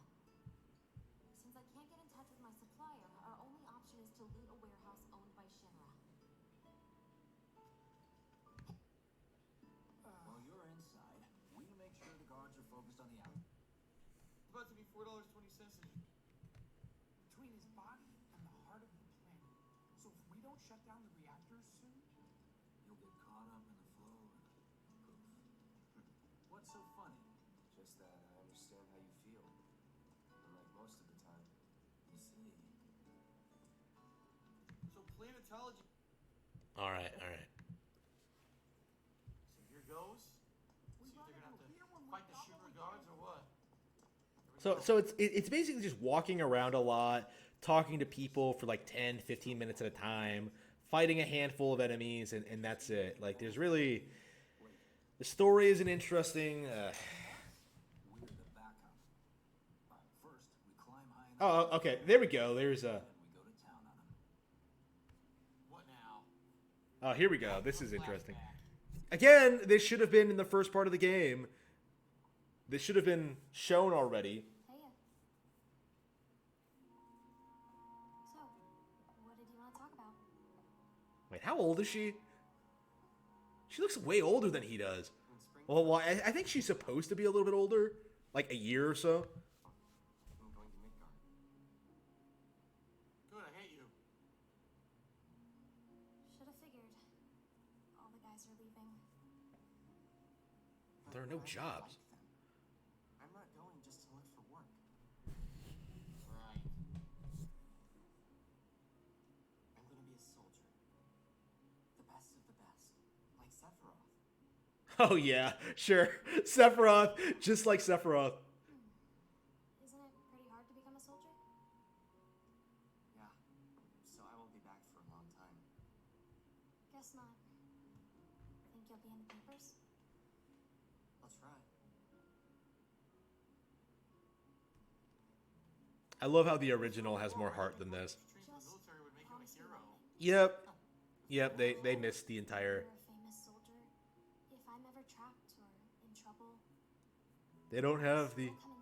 Since I can't get in touch with my supplier, our only option is to loot a warehouse owned by Shinra. While you're inside, we make sure the guards are focused on the out. It's about to be $4.20. Between his body and the heart of the planet. So if we don't shut down the reactors soon, You'll get caught up in the flow and poof. What's so funny? Just that I understand how you feel. Unlike most of the time. You see. So planetology. All right. So here goes. See if they're gonna have to fight the Shinra guards or what? So it's basically just walking around a lot, talking to people for like 10, 15 minutes at a time, fighting a handful of enemies, and that's it. Like, there's really... The story isn't interesting. We're the backup. First, we climb high enough. Oh, okay. There we go. There's a... Then we go to town on them. What now? Oh, here we go. This is interesting. Again, this should have been in the first part of the game. This should have been shown already. Hey. So, what did you want to talk about? Wait, how old is she? She looks way older than he does. Well, I think she's supposed to be a little bit older. Like a year or so. I'm going to Midgard. Good, I hate you. Should have figured. All the guys are leaving. There are no jobs. I'm not going just to look for work. Right. I'm going to be a soldier. The best of the best. Like Sephiroth. Oh, yeah. Sure. Sephiroth. Just like Sephiroth. Isn't it pretty hard to become a soldier? Yeah. So I won't be back for a long time. Guess not. Think you'll be in the papers? I'll try. I love how the original has more heart than this. Training in the military would make him a hero. Yep, they missed the entire... You're a famous soldier. If I'm ever trapped or in trouble, They don't have the... I'll come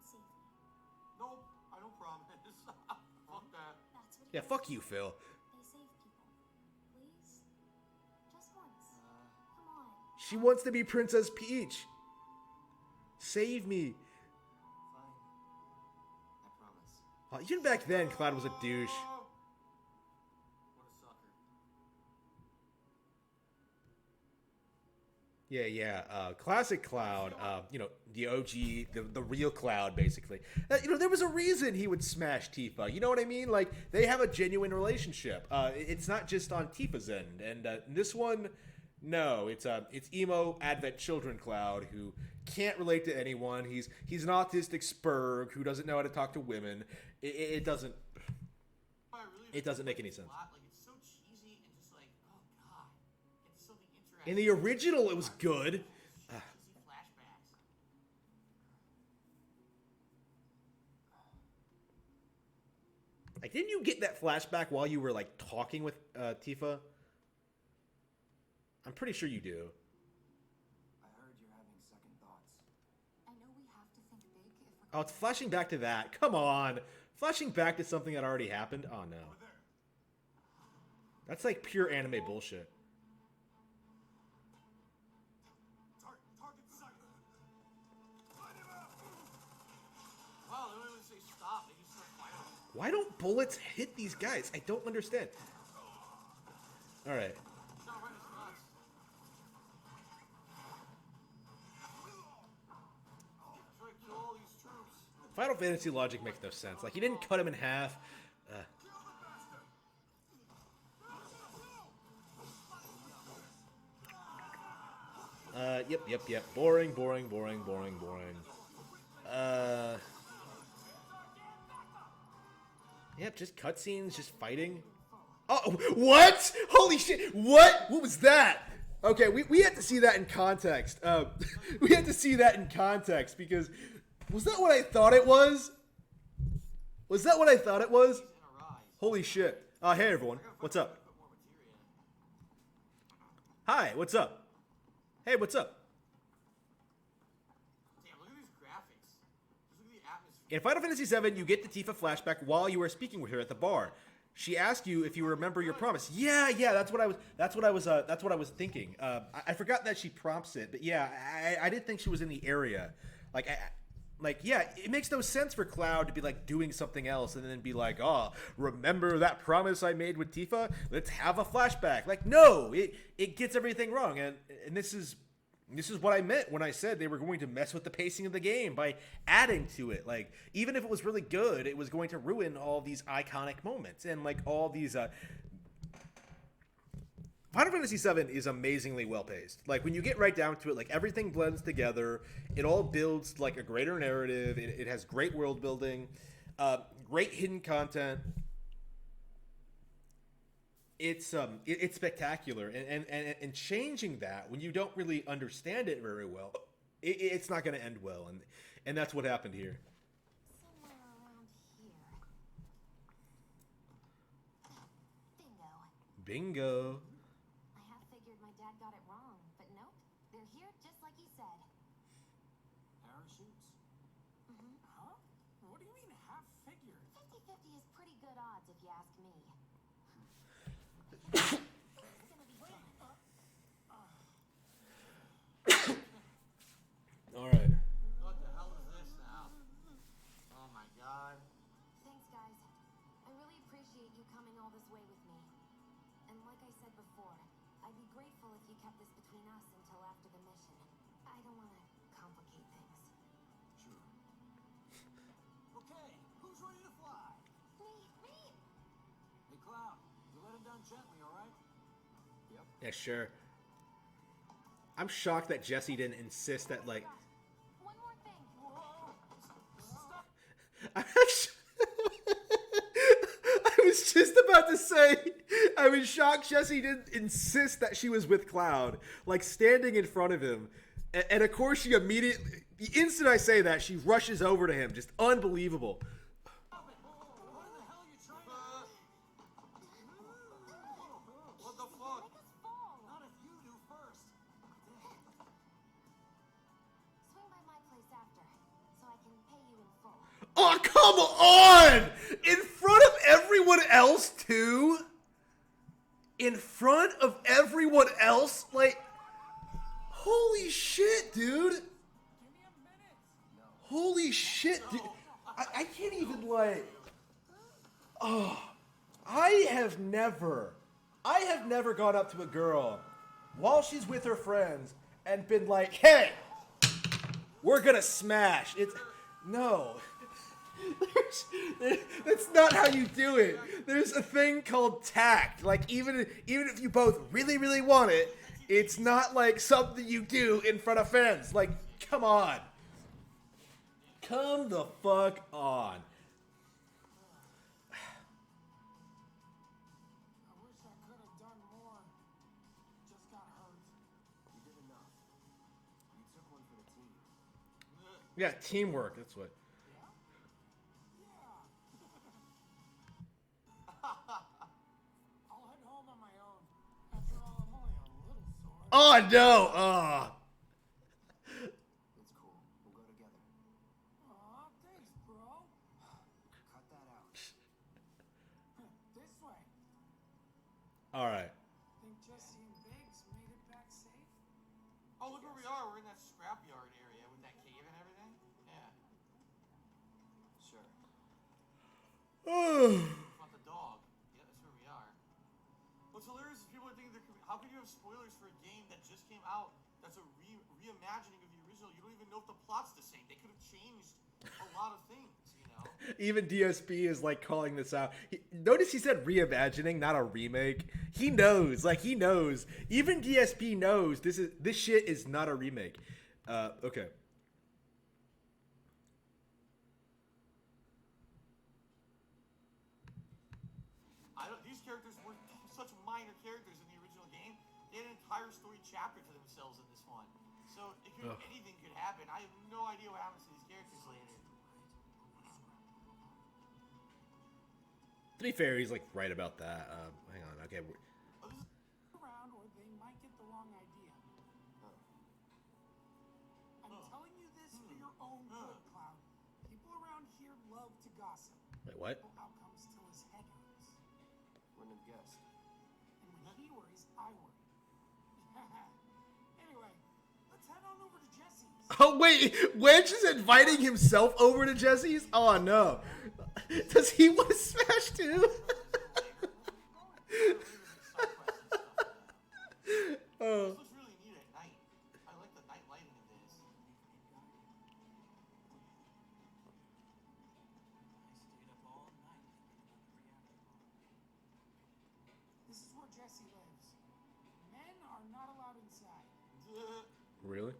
Yeah, fuck you, Phil. They save people. Please? Just once. Come on. She wants to be Princess Peach. Save me. Fine. I promise. Even back then, Cloud was a douche. What a sucker. Yeah. Classic Cloud. The OG, the real Cloud, basically. There was a reason he would smash Tifa. You know what I mean? Like, they have a genuine relationship. It's not just on Tifa's end. And this one, no, it's emo Advent Children Cloud who can't relate to anyone. He's an autistic spurg who doesn't know how to talk to women. It doesn't make any sense. Like, it's so cheesy and just like, oh god, it's something interesting. In the original, it was good. Cheesy flashbacks. Like, didn't you get that flashback while you were like talking with Tifa? I'm pretty sure you do. I heard you're having second thoughts. I know we have to think big if we're Oh, it's flashing back to that. Come on. Flashing back to something that already happened? Oh, no. That's like pure anime bullshit. Target sight. Light him up. Wow, they don't even say stop. They just start firing. Why don't bullets hit these guys? I don't understand. All right. Shot right in his nuts. Try to kill all these troops. Final Fantasy logic makes no sense. Like, he didn't cut him in half. Yep. Boring. Yep, just cutscenes, just fighting. Oh, what? Holy shit! What? What was that? Okay, we had to see that in context. We had to see that in context because was that what I thought it was? Was that what I thought it was? In a rise. Holy shit! Hey everyone, what's up? Put more materia in. Hi, what's up? Hey, what's up? Damn, look at these graphics. Just look at the atmosphere. In Final Fantasy VII, you get the Tifa flashback while you are speaking with her at the bar. She asked you if you remember your promise. Yeah, that's what I was thinking. I forgot that she prompts it, but yeah, I didn't think she was in the area. Yeah, it makes no sense for Cloud to be like doing something else and then be like, oh, remember that promise I made with Tifa? Let's have a flashback. Like, no, it gets everything wrong, and this is what I meant when I said they were going to mess with the pacing of the game by adding to it. Like, even if it was really good, it was going to ruin all these iconic moments and like all these. Final Fantasy VII is amazingly well paced. Like, when you get right down to it, like everything blends together. It all builds like a greater narrative. It has great world building, great hidden content. It's spectacular, and changing that when you don't really understand it very well, it's not going to end well, and that's what happened here. somewhere around here. Bingo. Bingo. I half figured my dad got it wrong, but nope. They're here just like he said. Parachutes? Huh? What do you mean half figured? 50-50 is pretty good odds if you ask me. All right. What the hell is this now? Oh my god. Thanks, guys. I really appreciate you coming all this way with me. And like I said before, I'd be grateful if you kept this between us until after the mission. I don't want to complicate things. Sure. Okay, who's ready to fly? Me! Hey, Cloud, you let him down gently, all right? Yep. Yeah, sure. I'm shocked that Jesse didn't insist that, like. One more thing. I was just about to say, I was shocked Jesse didn't insist that she was with Cloud, like standing in front of him. And of course, she immediately, the instant I say that, she rushes over to him. Just unbelievable. What in the hell are you trying to... What the fuck? Make us fall. Not if you do first. Swing by my place after, so I can pay you in full. Oh, come on! In front of everyone everyone else too? In front of everyone else? Like, holy shit, dude. Holy shit, dude. I can't even, like... Oh, I have never gone up to a girl while she's with her friends and been like, hey, we're gonna smash. It's... No. That's not how you do it. There's a thing called tact. Like, even if you both really, really want it, it's not like something you do in front of friends. Like, come on. Come the fuck on. I wish I could have done more. Just got hurt. You did enough. You took one for the team. Yeah, teamwork. That's what. Yeah. I'll head home on my own. After all, I'm only a little sore. Oh no! Oh. It's cool. We'll go together. Aw, thanks, bro. Cut that out. This way. All right. Think Jesse and Biggs made it back safe? Oh, look where we are. We're in that scrapyard area with that cave and everything. Yeah. Sure. About the dog. Yeah, that's where we are. What's hilarious is people are thinking how could you have spoilers for a game that just came out that's a reimagining of the original? You don't even know if the plot's the same. They could have changed a lot of things, you know? Even DSP is like calling this out. Notice he said reimagining, not a remake. He knows, like he knows. Even DSP knows this shit is not a remake. Okay. These characters were such minor characters in the original game. They had an entire story chapter to themselves in this one. So anything could happen. I have no idea what happens to these characters later. To be fair, he's like right about that. Hang on. Okay. Around or they might get the wrong idea. I'm telling you this for your own good, Cloud. People around here love to gossip. Wait, what? Outcomes till his head hurts. Wouldn't have guessed. And when he worries, I worry. Anyway, let's head on over to Jesse's. Oh wait, Wedge is inviting himself over to Jesse's? Oh no. Does he want to smash too? Oh. This looks really neat at night. I like the night lighting of this. This is where Jesse lives. Men are not allowed inside. Really?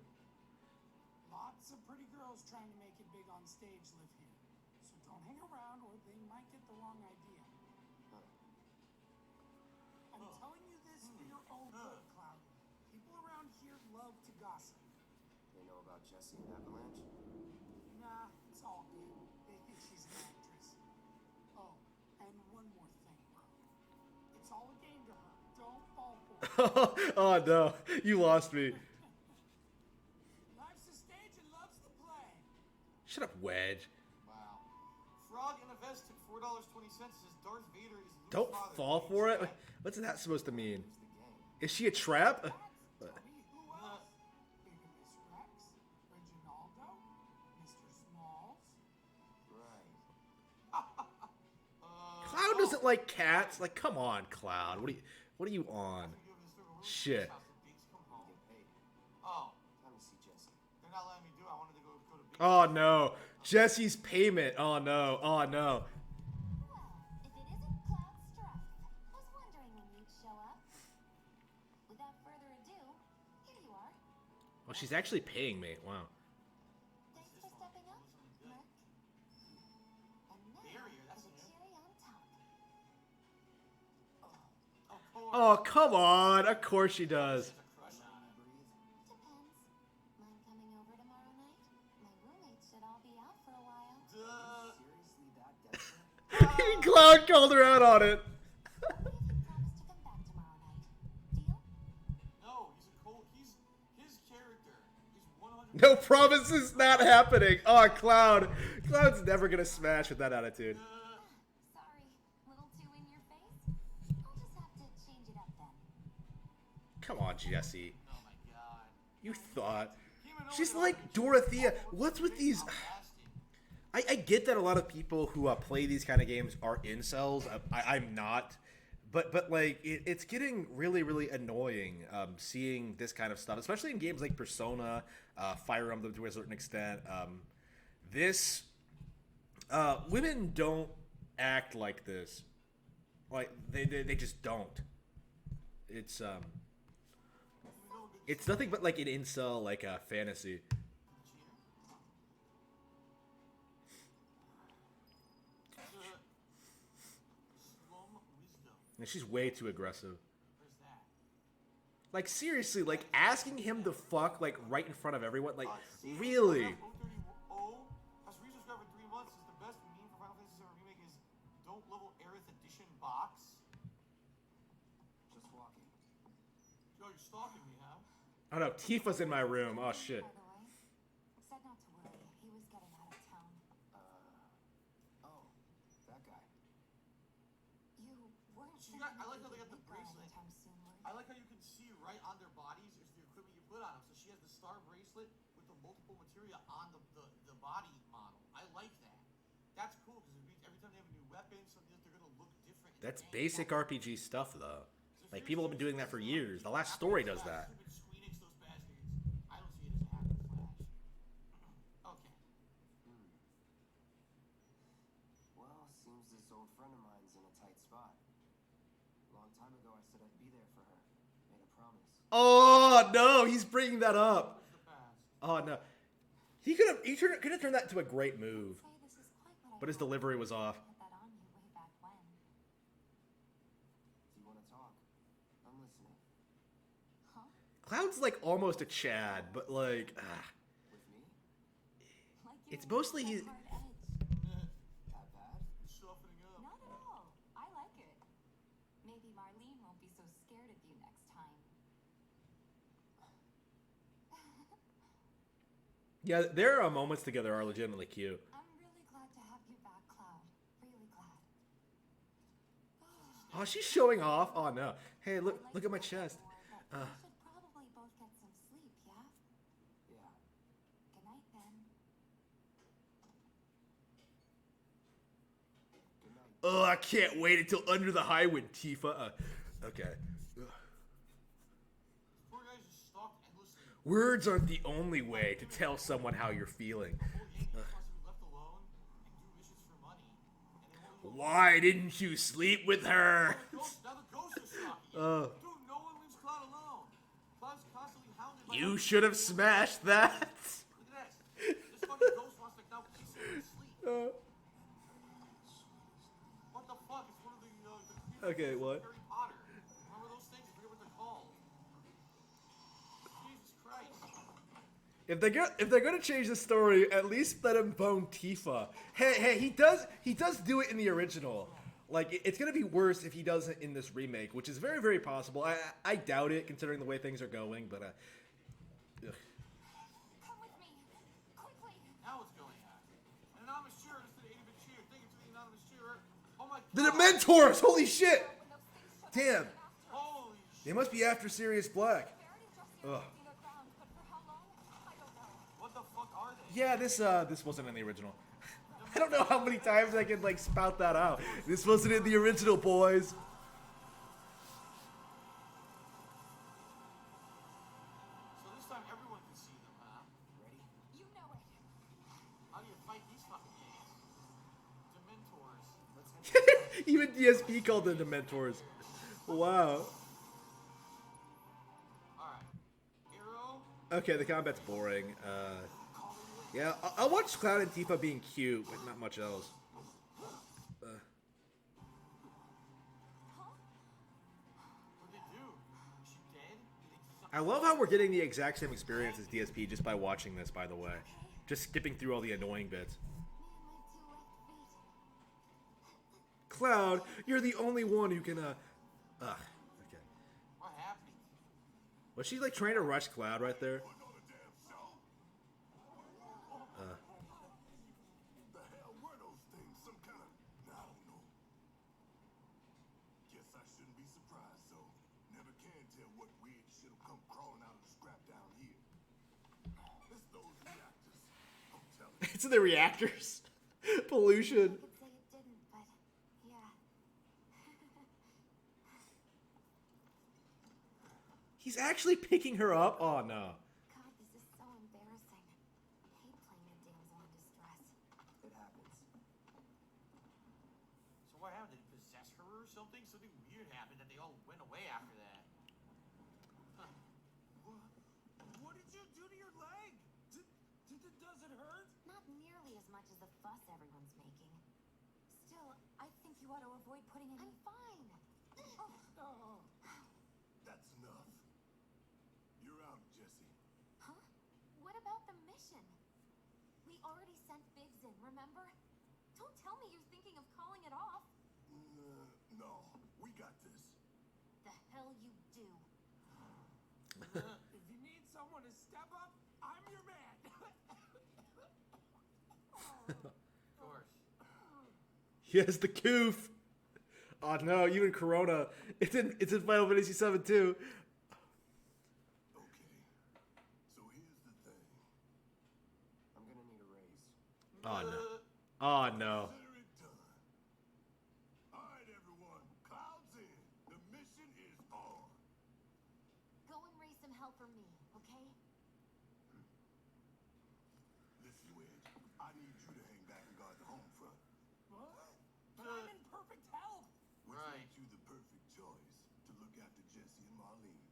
Lots of pretty girls trying to make it big on stage live here. So don't hang around or they might get the wrong idea. I'm telling you this for your own good, Cloud. People around here love to gossip. They know about Jesse and Avalanche? Nah, it's all good. They think she's an actress. Oh, and one more thing, bro. It's all a game to her. Don't fall for it. Oh no, you lost me. Life's a stage and loves to play. Shut up, Wedge. Wow. Frog in a vest took $4.20. Says Darth Vader is Luke's Don't father. fall for it. What's that supposed to mean? It's the game. Is she a trap? Tell me who else? Big Miss Rex, Reginaldo, Mr. Smalls. Right. Cloud doesn't like cats. Like, come on, Cloud. What are you on? Shit. Get paid. Oh, Time to see Jesse. they're not letting me do it. I wanted to go to Big. Oh no. Jesse's payment. Oh no. Oh no. Well, if it isn't Cloud Strife, was wondering when you'd show up. Without further ado, here you are. Oh, she's actually paying me. Wow. Thanks for stepping up, Merc. And now Barrier, that's for the new. cherry on top. Of course. Oh, come on. Of course she does. There's a crush on him. Depends. Mind coming over tomorrow night? My roommates should all be out for a while. Seriously that desperate? Cloud called her out on it. What if you promise to come back tomorrow night? Deal? No, he's his character is 100. No promises, not happening. Oh, Cloud. Cloud's never gonna smash with that attitude. Sorry, little too Come on, Jesse. Oh my god. You thought. Himeno She's is like already Dorothea. almost What's with these? outlasting. I get that a lot of people who play these kind of games are incels. I'm not. But like, it's getting really, really annoying seeing this kind of stuff, especially in games like Persona, Fire Emblem to a certain extent. Women don't act like this. Like, they just don't. It's nothing but like an incel, like a fantasy. And she's way too aggressive. Like, seriously, like, asking him to fuck, like, right in front of everyone, like, really? Has resubscribed for 3 months. Is the best meme for Final Fantasy VII Remake is don't level Aerith Edition box. Just walking. Yo, you're stalking me, huh? Oh no, Tifa's in my room. Oh shit. By the way, said not to worry. He was getting out of town. Oh, that guy. You weren't She thinking got- I of like how they got the Mika bracelet. anytime soon, were you? I like how you can see right on their bodies is the equipment you put on them. So she has the star bracelet with the multiple materia on the body model. I like that. That's cool because it means every time they have a new weapon, something that they're gonna look different. That's basic RPG stuff, though. Like, people have been doing that for years. The last story does that. Stupid Squeenix, those bastards. I don't see it as a hack and slash. Okay. Well, seems this old friend of mine's in a tight spot. Long time ago, I said I'd be there for her. Made a promise. Oh no, he's bringing that up. What's the past? Oh no, he could have turned that into a great move, Say this is quite what I but his thought. delivery was off. Put that on you way back when. Do you want to talk? I'm listening. Huh? Cloud's like almost a Chad, but like, With me? Like It's you're mostly that he's- hard edge. That bad? You're softening up. Not at all. I like it. Maybe Marlene won't be so scared of you next time. yeah, their moments together are legitimately cute. I'm really glad to have you back, Cloud. Really glad. Oh, she's showing off. Oh no, hey, look at my chest. We should probably both get some sleep, yeah? Yeah. Good night, then. Good night. Oh, I can't wait until Under the Highwind, Tifa. Okay. Ugh. Poor guys just stalked endlessly. Words aren't the only way to tell someone how you're feeling. Whole Yankee just wants to be left alone and do missions for money. And they won't even Why didn't you sleep with her? Now the ghosts are stalking you. Uh. Dude, no one leaves Cloud alone. Cloud's constantly hounded by You other should have people. smashed that. Look at this. This fucking ghost wants to now kiss him in sleep. What the fuck? It's one of the creatures Okay, from what? Harry Potter. Remember those things? I forget what they're called. Jesus Christ. If they're gonna change the story, at least let him bone Tifa. Hey, he does do it in the original. Like, it's gonna be worse if he does it in this remake, which is very, very possible. I doubt it, considering the way things are going. But ugh. Come with me. Quickly. Now what's going on? An anonymous cheerer just did an 80-bit cheer. Thank you to the anonymous cheerer. Oh my The god. Dementors! Holy shit! When those things shut Damn, down after us. Holy they shit. must be after Sirius Black. They already just seen Ugh. the ground, but for how long? I don't know. What the fuck are they? Yeah, this wasn't in the original. I don't know how many times I can like spout that out. This wasn't in the original, boys. So this time everyone can see them, huh? Ready? You know it. How do you fight these fucking things? Dementors. Even DSP called them Dementors. Wow. Alright. Arrow. Okay, the combat's boring. Yeah, I'll watch Cloud and Tifa being cute, but not much else. What'd they do? Is she dead? Did they I love how we're getting the exact same experience as DSP just by watching this, by the way. Just skipping through all the annoying bits. Me and my 2 left feet. Cloud, you're the only one who can, okay. What happened? Was she, like, trying to rush Cloud right there? The hell were those things? Some kind of... I don't know. Guess I shouldn't be surprised, so never can tell what weird shit It's in the reactors. Pollution. I could say it didn't, but yeah. He's actually picking her up? Oh, no. God, this is so embarrassing. I hate playing a damsel in distress. It happens. So what happened? Did he possess her or something? Something weird happened that they all went away after that. Huh. What did you do to your leg? Does it hurt? Not nearly as much as the fuss everyone's making. Still, I think you ought to avoid putting any... I'm fine. Oh. That's enough. You're out, Jesse. Huh? What about the mission? We already sent Biggs in, remember? Don't tell me you're thinking of calling it off. No, we got this. The hell you do. If you need someone to step up, I'm your man. Of course. Yes, the coof. Oh no, you and Corona. It's in Final Fantasy VII too. Okay. So here's the thing. I'm gonna need a raise. Oh no. Oh no. Consider it done. All right, everyone. Clouds in. The mission is on. Go and raise some hell for me, okay? Listen, Wedge. I need you to hang back and guard the home front. What? But I'm in perfect health. Which Right. makes you the perfect choice to look after Jesse and Marlene.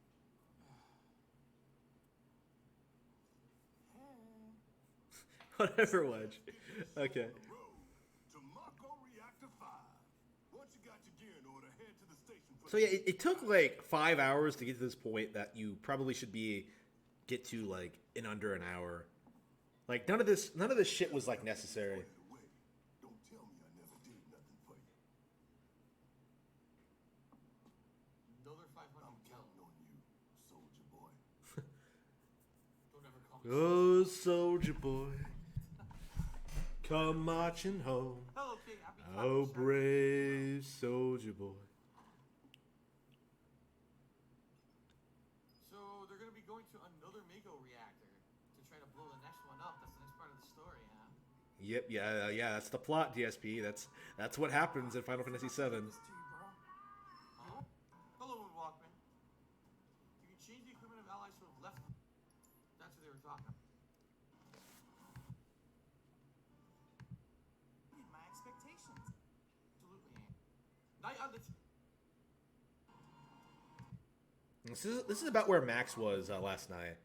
Whatever, Wedge. Okay. On the road to Mako Reactor 5. Once you got your gear in order, head to the station for So yeah, it took like 5 hours to get to this point that you probably should get to like in under an hour. Like none of this shit was like necessary. By the way, don't tell me I never did nothing for you. Another 500 I'm mil. counting on you, soldier boy. Don't ever call me. Oh, soldier boy, come marching home. Hello, King. Happy Oh, Father's Day. brave soldier boy. So they're gonna be going to another Mako reactor to try to blow the next one up. That's the next part of the story, huh? Yep, yeah, that's the plot, DSP. That's what happens in Final Fantasy VII. This to you, bro. Huh? Hello, Walkman. You can change the equipment of allies who have left. That's what they were talking about. Meet my expectations. Absolutely. Night on the. This is about where Max was last night.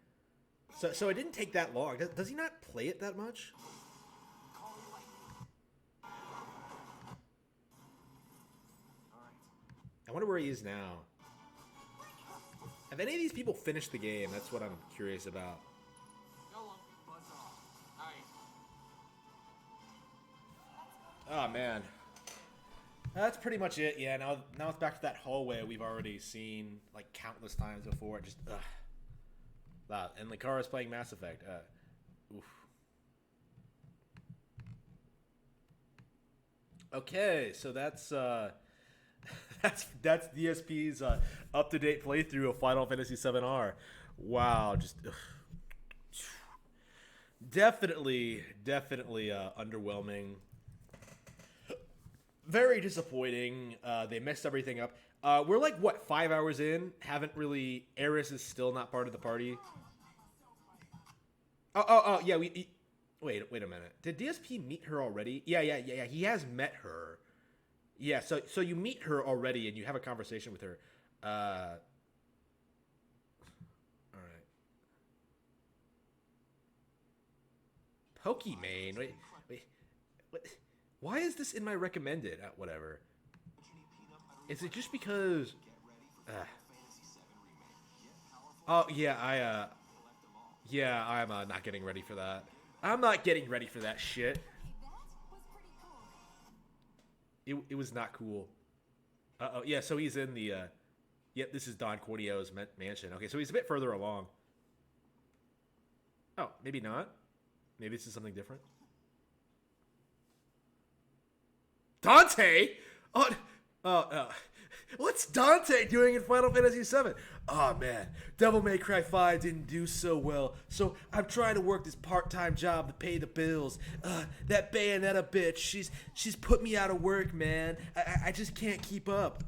So it didn't take that long. Does he not play it that much? Call me lightning. All right. I wonder where he is now. Have any of these people finished the game? That's what I'm curious about. Go on. Buzz off. Alright. Oh man, that's pretty much it. Yeah, now it's back to that hallway we've already seen like countless times before. Just ugh. Wow, and Lucara's playing Mass Effect. Oof. Okay, so that's that's DSP's up to date playthrough of Final Fantasy VII-R. Wow, just ugh. definitely underwhelming. Very disappointing. They messed everything up. We're like what 5 hours in? Haven't really. Eris is still not part of the party. Oh yeah. Wait a minute. Did DSP meet her already? Yeah. He has met her. Yeah. So you meet her already and you have a conversation with her. All right. Pokimane. Wait. What? Why is this in my recommended? Whatever. Is it just because? Oh yeah, I'm not getting ready for that. I'm not getting ready for that shit. Hey, that was pretty cool. It was not cool. Oh yeah. So he's in the. Yep, this is Don Corneo's mansion. Okay, so he's a bit further along. Oh, maybe not. Maybe this is something different. Dante! Oh, What's Dante doing in Final Fantasy VII? Oh man, Devil May Cry 5 didn't do so well, so I'm trying to work this part-time job to pay the bills. That Bayonetta bitch, she's put me out of work, man. I just can't keep up.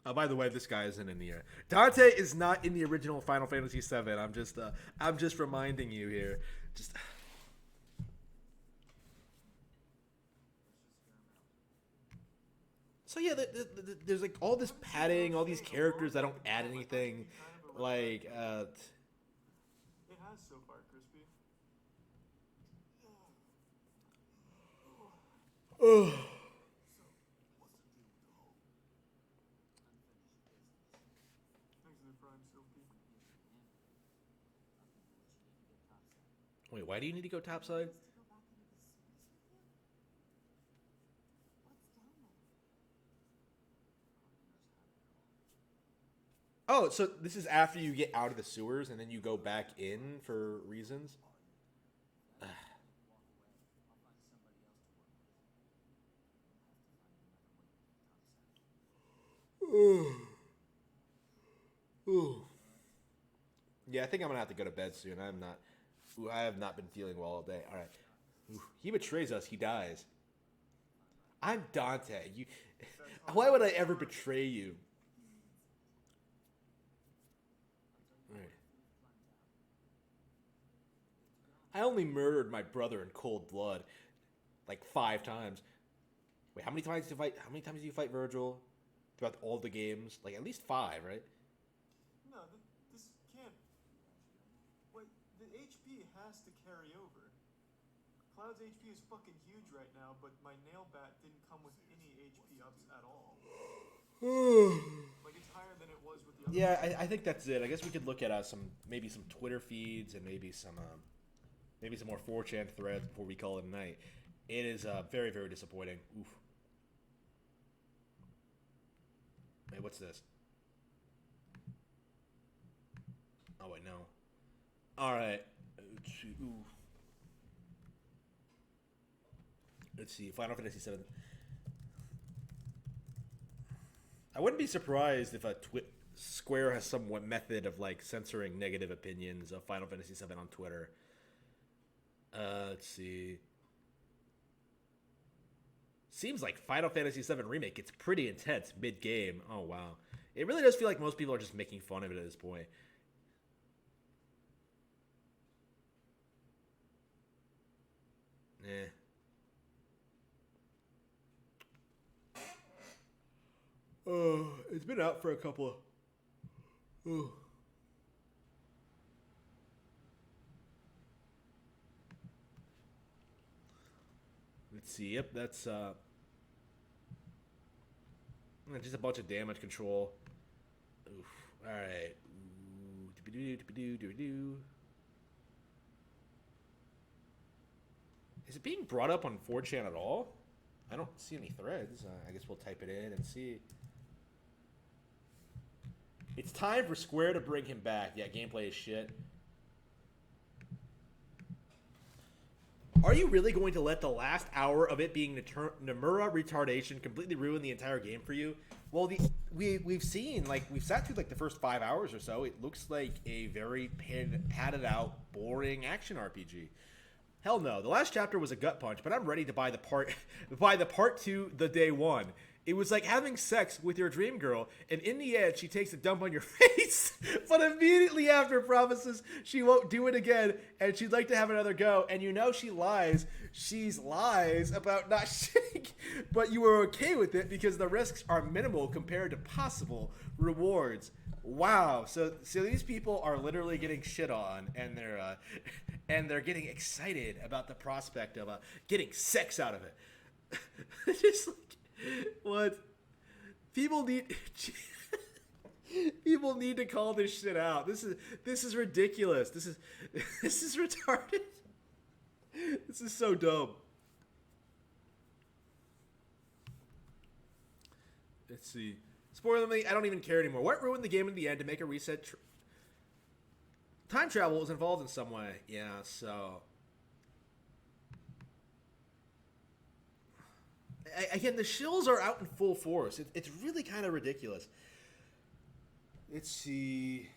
Oh, by the way, this guy isn't in the Dante is not in the original Final Fantasy VII. I'm just reminding you here. Just. So yeah, there's like all this padding, all these characters that don't add anything. Like, It has so far, Crispy. Thanks to the prime Sophie. wait, why do you need to go topside? To go back into the sewers with you? What's down there? Oh, so this is after you get out of the sewers and then you go back in for reasons? Ooh. Yeah, I think I'm gonna have to go to bed soon. I have not been feeling well all day. All right. Ooh, he betrays us. He dies. I'm Dante. Why would I ever betray you? All right. I only murdered my brother in cold blood, like 5 times. Wait, how many times do you fight? How many times do you fight Virgil throughout all the games? Like at least 5, right? No, this can't. Wait, the HP has to carry over. Cloud's HP is fucking huge right now, but my nail bat didn't come with any HP ups at all. Like it's higher than it was with the other. Yeah, I think that's it. I guess we could look at maybe some Twitter feeds and maybe some more 4chan threads before we call it a night. It is very, very disappointing. Oof. Wait, what's this? Oh wait, no. All right. Ooh. Let's see. Final Fantasy VII. I wouldn't be surprised if Square has some method of like censoring negative opinions of Final Fantasy VII on Twitter. Let's see. Seems like Final Fantasy VII Remake gets pretty intense mid-game. Oh, wow. It really does feel like most people are just making fun of it at this point. Eh. Oh, it's been out for a couple of... Oh. Let's see. Yep, that's just a bunch of damage control. Oof. All right. Is it being brought up on 4chan at all? I don't see any threads. I guess we'll type it in and see. It's time for Square to bring him back. Yeah, gameplay is shit. Are you really going to let the last hour of it being Nomura retardation completely ruin the entire game for you? Well, we've seen, like, we've sat through, like, the first 5 hours or so. It looks like a very padded out, boring action RPG. Hell no. The last chapter was a gut punch, but I'm ready to buy the part 2 the day one. It was like having sex with your dream girl, and in the end, she takes a dump on your face, but immediately after promises she won't do it again, and she'd like to have another go, and you know she lies. She lies about not shitting, but you were okay with it because the risks are minimal compared to possible rewards. Wow. So these people are literally getting shit on, and they're getting excited about the prospect of getting sex out of it. Just like, what? People need to call this shit out. This is ridiculous. This is retarded. This is so dumb. Let's see. Spoiler me, I don't even care anymore. What ruined the game in the end to make a reset? time travel is involved in some way. Yeah, so again, the shills are out in full force. It's really kind of ridiculous. Let's see.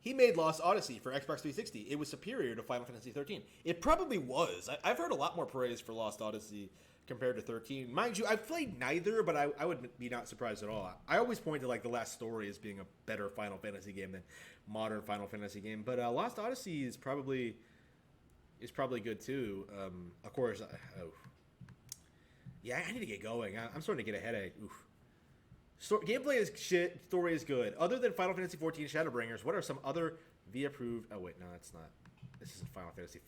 He made Lost Odyssey for Xbox 360. It was superior to Final Fantasy 13. It probably was. I've heard a lot more praise for Lost Odyssey compared to 13. Mind you, I've played neither, but I would be not surprised at all. I always point to like The Last Story as being a better Final Fantasy game than modern Final Fantasy game. But Lost Odyssey is probably good too. Of course, yeah, I need to get going. I'm starting to get a headache. Oof. Gameplay is shit. Story is good. Other than Final Fantasy 14 Shadowbringers, what are some other V-approved... Oh, wait, no, that's not... This isn't Final Fantasy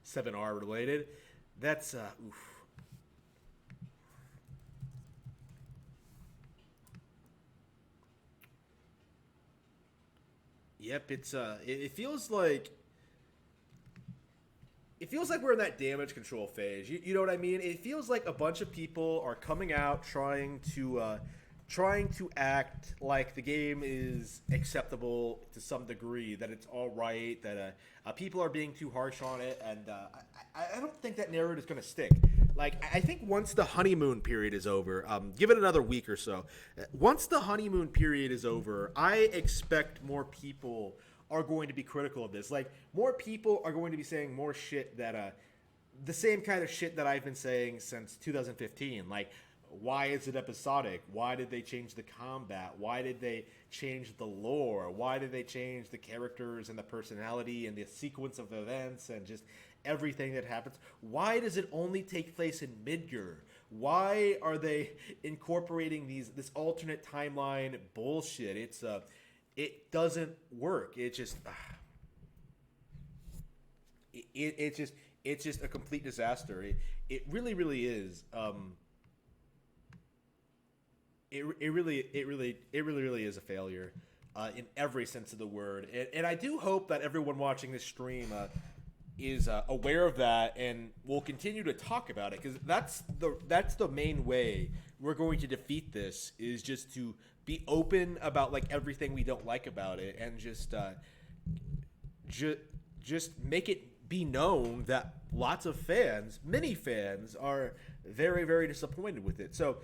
7R related. That's, oof. Yep, it's, it feels like... It feels like we're in that damage control phase. You know what I mean? It feels like a bunch of people are coming out trying to act like the game is acceptable to some degree, that it's all right, that people are being too harsh on it, and I don't think that narrative is going to stick. Like, I think once the honeymoon period is over, give it another week or so, once the honeymoon period is over, I expect more people are going to be critical of this. Like, more people are going to be saying more shit that, the same kind of shit that I've been saying since 2015, like, why is it episodic? Why did they change the combat? Why did they change the lore? Why did they change the characters and the personality and the sequence of events and just everything that happens? Why does it only take place in Midgar? Why are they incorporating this alternate timeline bullshit? It doesn't work. It's just a complete disaster. It really is. It really is a failure in every sense of the word. And I do hope that everyone watching this stream is aware of that and will continue to talk about it, because that's the main way we're going to defeat this, is just to be open about like everything we don't like about it, and just make it be known that lots of fans, many fans, are very, very disappointed with it. So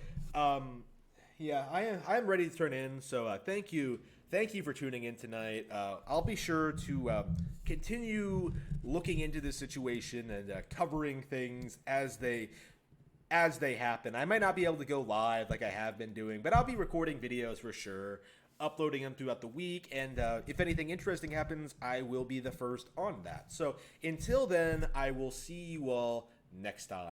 yeah, I'm ready to turn in. So thank you for tuning in tonight. I'll be sure to continue looking into this situation and covering things as they happen. I might not be able to go live like I have been doing, but I'll be recording videos for sure, uploading them throughout the week, and if anything interesting happens, I will be the first on that. So until then, I will see you all next time.